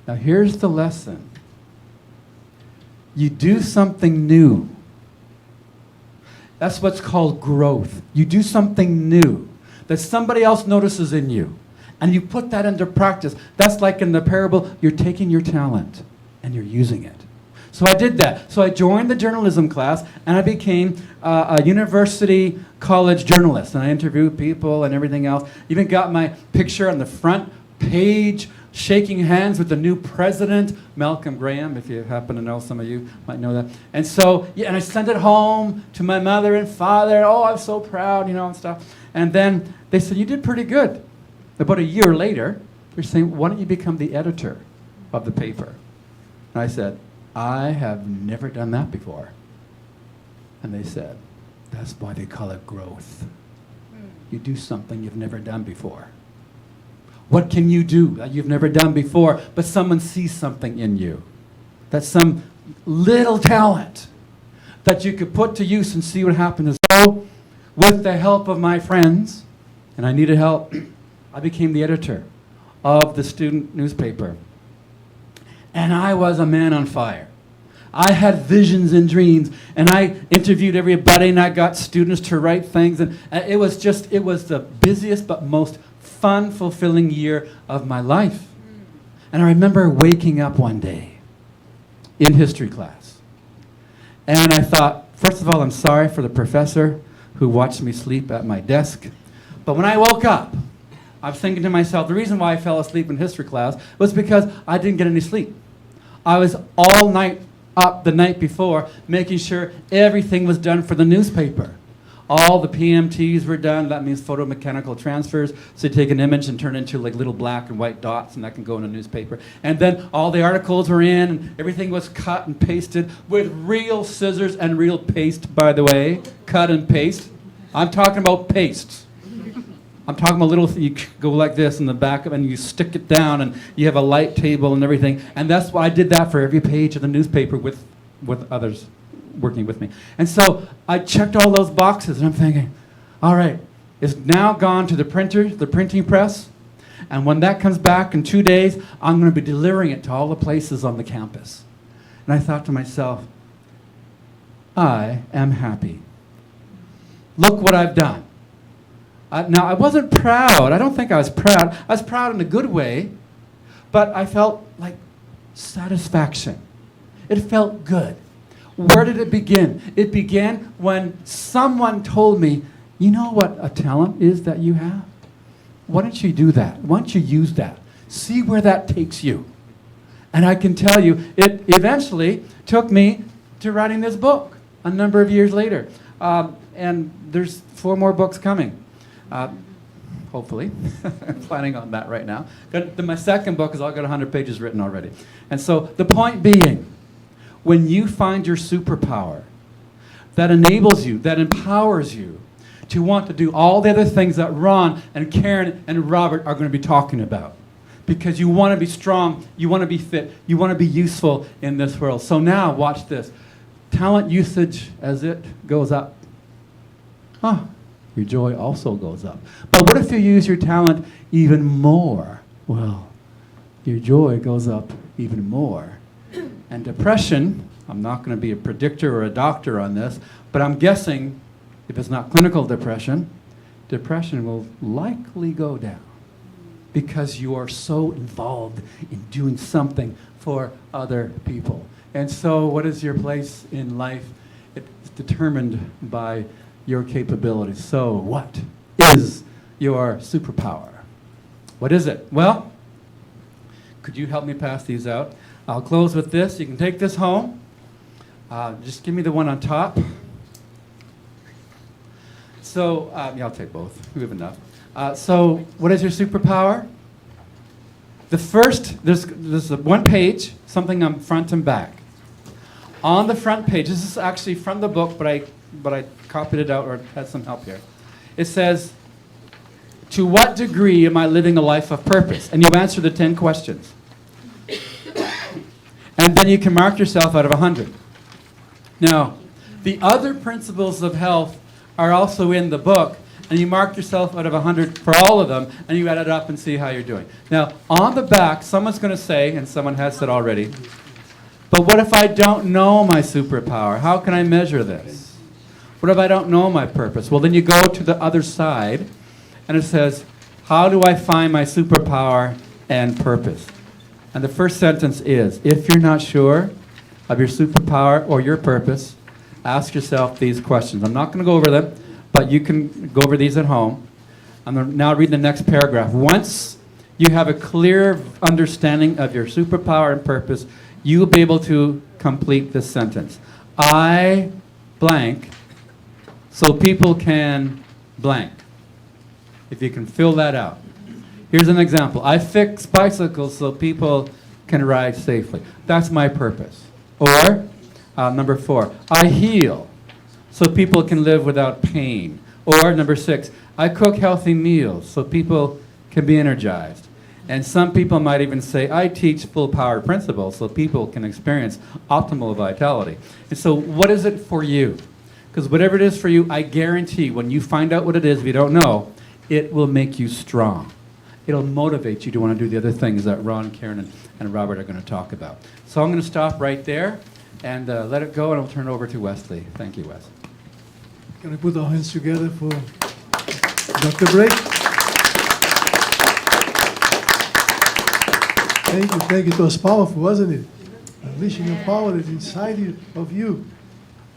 Now here's the lesson. You do something new. That's what's called growth. You do something new that somebody else notices in you, and you put that into practice. That's like in the parable, you're taking your talent and you're using it. So I did that. So I joined the journalism class, and I became a university college journalist. And I interviewed people and everything else. Even got my picture on the front page, shaking hands with the new president, Malcolm Graham, if you happen to know, some of you might know that. And so, yeah, and I sent it home to my mother and father. Oh, I'm so proud, you know, and stuff. And then they said, you did pretty good. About a year later, they're saying, why don't you become the editor of the paper? And I said, I have never done that before. And they said, that's why they call it growth. You do something you've never done before. What can you do that you've never done before, but someone sees something in you? That's some little talent that you could put to use and see what happens. So, with the help of my friends, and I needed help, I became the editor of the student newspaper. And I was a man on fire. I had visions and dreams, and I interviewed everybody, and I got students to write things, and it was the busiest but most fun, fulfilling year of my life. And I remember waking up one day in history class, and I thought, first of all, I'm sorry for the professor who watched me sleep at my desk. But when I woke up, I was thinking to myself, the reason why I fell asleep in history class was because I didn't get any sleep. I was all night up the night before making sure everything was done for the newspaper. All the PMTs were done. That means photomechanical transfers. So you take an image and turn it into like little black and white dots, and that can go in a newspaper. And then all the articles were in, and everything was cut and pasted with real scissors and real paste, by the way. Cut and paste. I'm talking about paste. I'm talking about little, you go like this in the back of, and you stick it down, and you have a light table and everything. And that's why I did that for every page of the newspaper with others working with me. And so I checked all those boxes, and I'm thinking, all right, it's now gone to the printer, the printing press, and when that comes back in 2 days, I'm going to be delivering it to all the places on the campus. And I thought to myself, I am happy. Look what I've done. Now, I wasn't proud. I don't think I was proud. I was proud in a good way, but I felt like satisfaction. It felt good. Where did it begin? It began when someone told me, you know what a talent is that you have? Why don't you do that? Why don't you use that? See where that takes you. And I can tell you, it eventually took me to writing this book a number of years later. And there's 4 more books coming. Hopefully. I'm planning on that right now. My second book has all got 100 pages written already. And so the point being, when you find your superpower that enables you, that empowers you to want to do all the other things that Ron and Karen and Robert are going to be talking about, because you want to be strong, you want to be fit, you want to be useful in this world. So now, watch this. Talent usage as it goes up. Your joy also goes up. But what if you use your talent even more? Well, your joy goes up even more. And depression, I'm not going to be a predictor or a doctor on this, but I'm guessing if it's not clinical depression, depression will likely go down because you are so involved in doing something for other people. And so what is your place in life? It's determined by your capabilities. So what is your superpower? What is it? Well, could you help me pass these out? I'll close with this. You can take this home. Just give me the one on top. So, yeah, I'll take both. We have enough. So, what is your superpower? The first, there's one page, something on front and back. On the front page, this is actually from the book, but I copied it out or had some help here. It says, to what degree am I living a life of purpose? And you answer the 10 questions. And then you can mark yourself out of 100. Now, the other principles of health are also in the book, and you mark yourself out of 100 for all of them, and you add it up and see how you're doing. Now, on the back, someone's going to say, and someone has said already, but what if I don't know my superpower? How can I measure this? What if I don't know my purpose? Well, then you go to the other side, and it says, how do I find my superpower and purpose? And the first sentence is, if you're not sure of your superpower or your purpose, ask yourself these questions. I'm not going to go over them, but you can go over these at home. I'm going to now read the next paragraph. Once you have a clear understanding of your superpower and purpose, you will be able to complete this sentence. I blank so people can blank. If you can fill that out. Here's an example. I fix bicycles so people can ride safely. That's my purpose. Or, number 4, I heal so people can live without pain. Or, number 6, I cook healthy meals so people can be energized. And some people might even say, I teach full power principles so people can experience optimal vitality. And so what is it for you? Because whatever it is for you, I guarantee when you find out what it is, if you don't know, it will make you strong. It'll motivate you to want to do the other things that Ron, Karen, and Robert are going to talk about. So I'm going to stop right there and let it go, and I'll turn it over to Wesley. Thank you, Wes. Can we put our hands together for Dr. Blake? Thank you. It was powerful, wasn't it? Unleashing the power that's inside of you.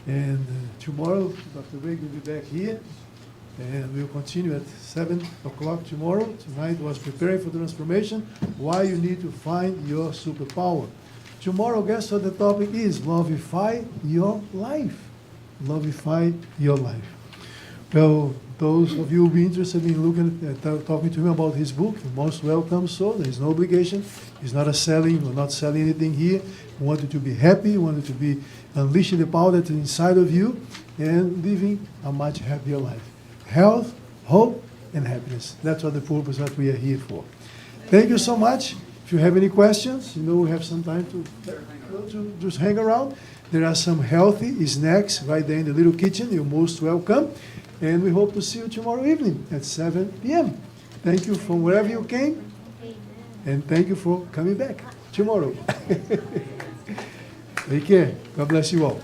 And tomorrow, Dr. Blake will be back here. And we'll continue at 7 o'clock tomorrow. Tonight was preparing for transformation, why you need to find your superpower. Tomorrow, guess what the topic is? Lovify your life. Lovify your life. Well, those of you who be interested in looking at talking to him about his book, you're most welcome. So there's no obligation. It's not a selling. We're not selling anything here. We want you to be happy. We want you to be unleashing the power that's inside of you and living a much happier life. Health, hope, and happiness. That's what the purpose that we are here for. Thank you so much. If you have any questions, we have some time to just hang around. There are some healthy snacks right there in the little kitchen. You're most welcome. And we hope to see you tomorrow evening at 7 p.m. Thank you from wherever you came. And thank you for coming back tomorrow. Take care. God bless you all.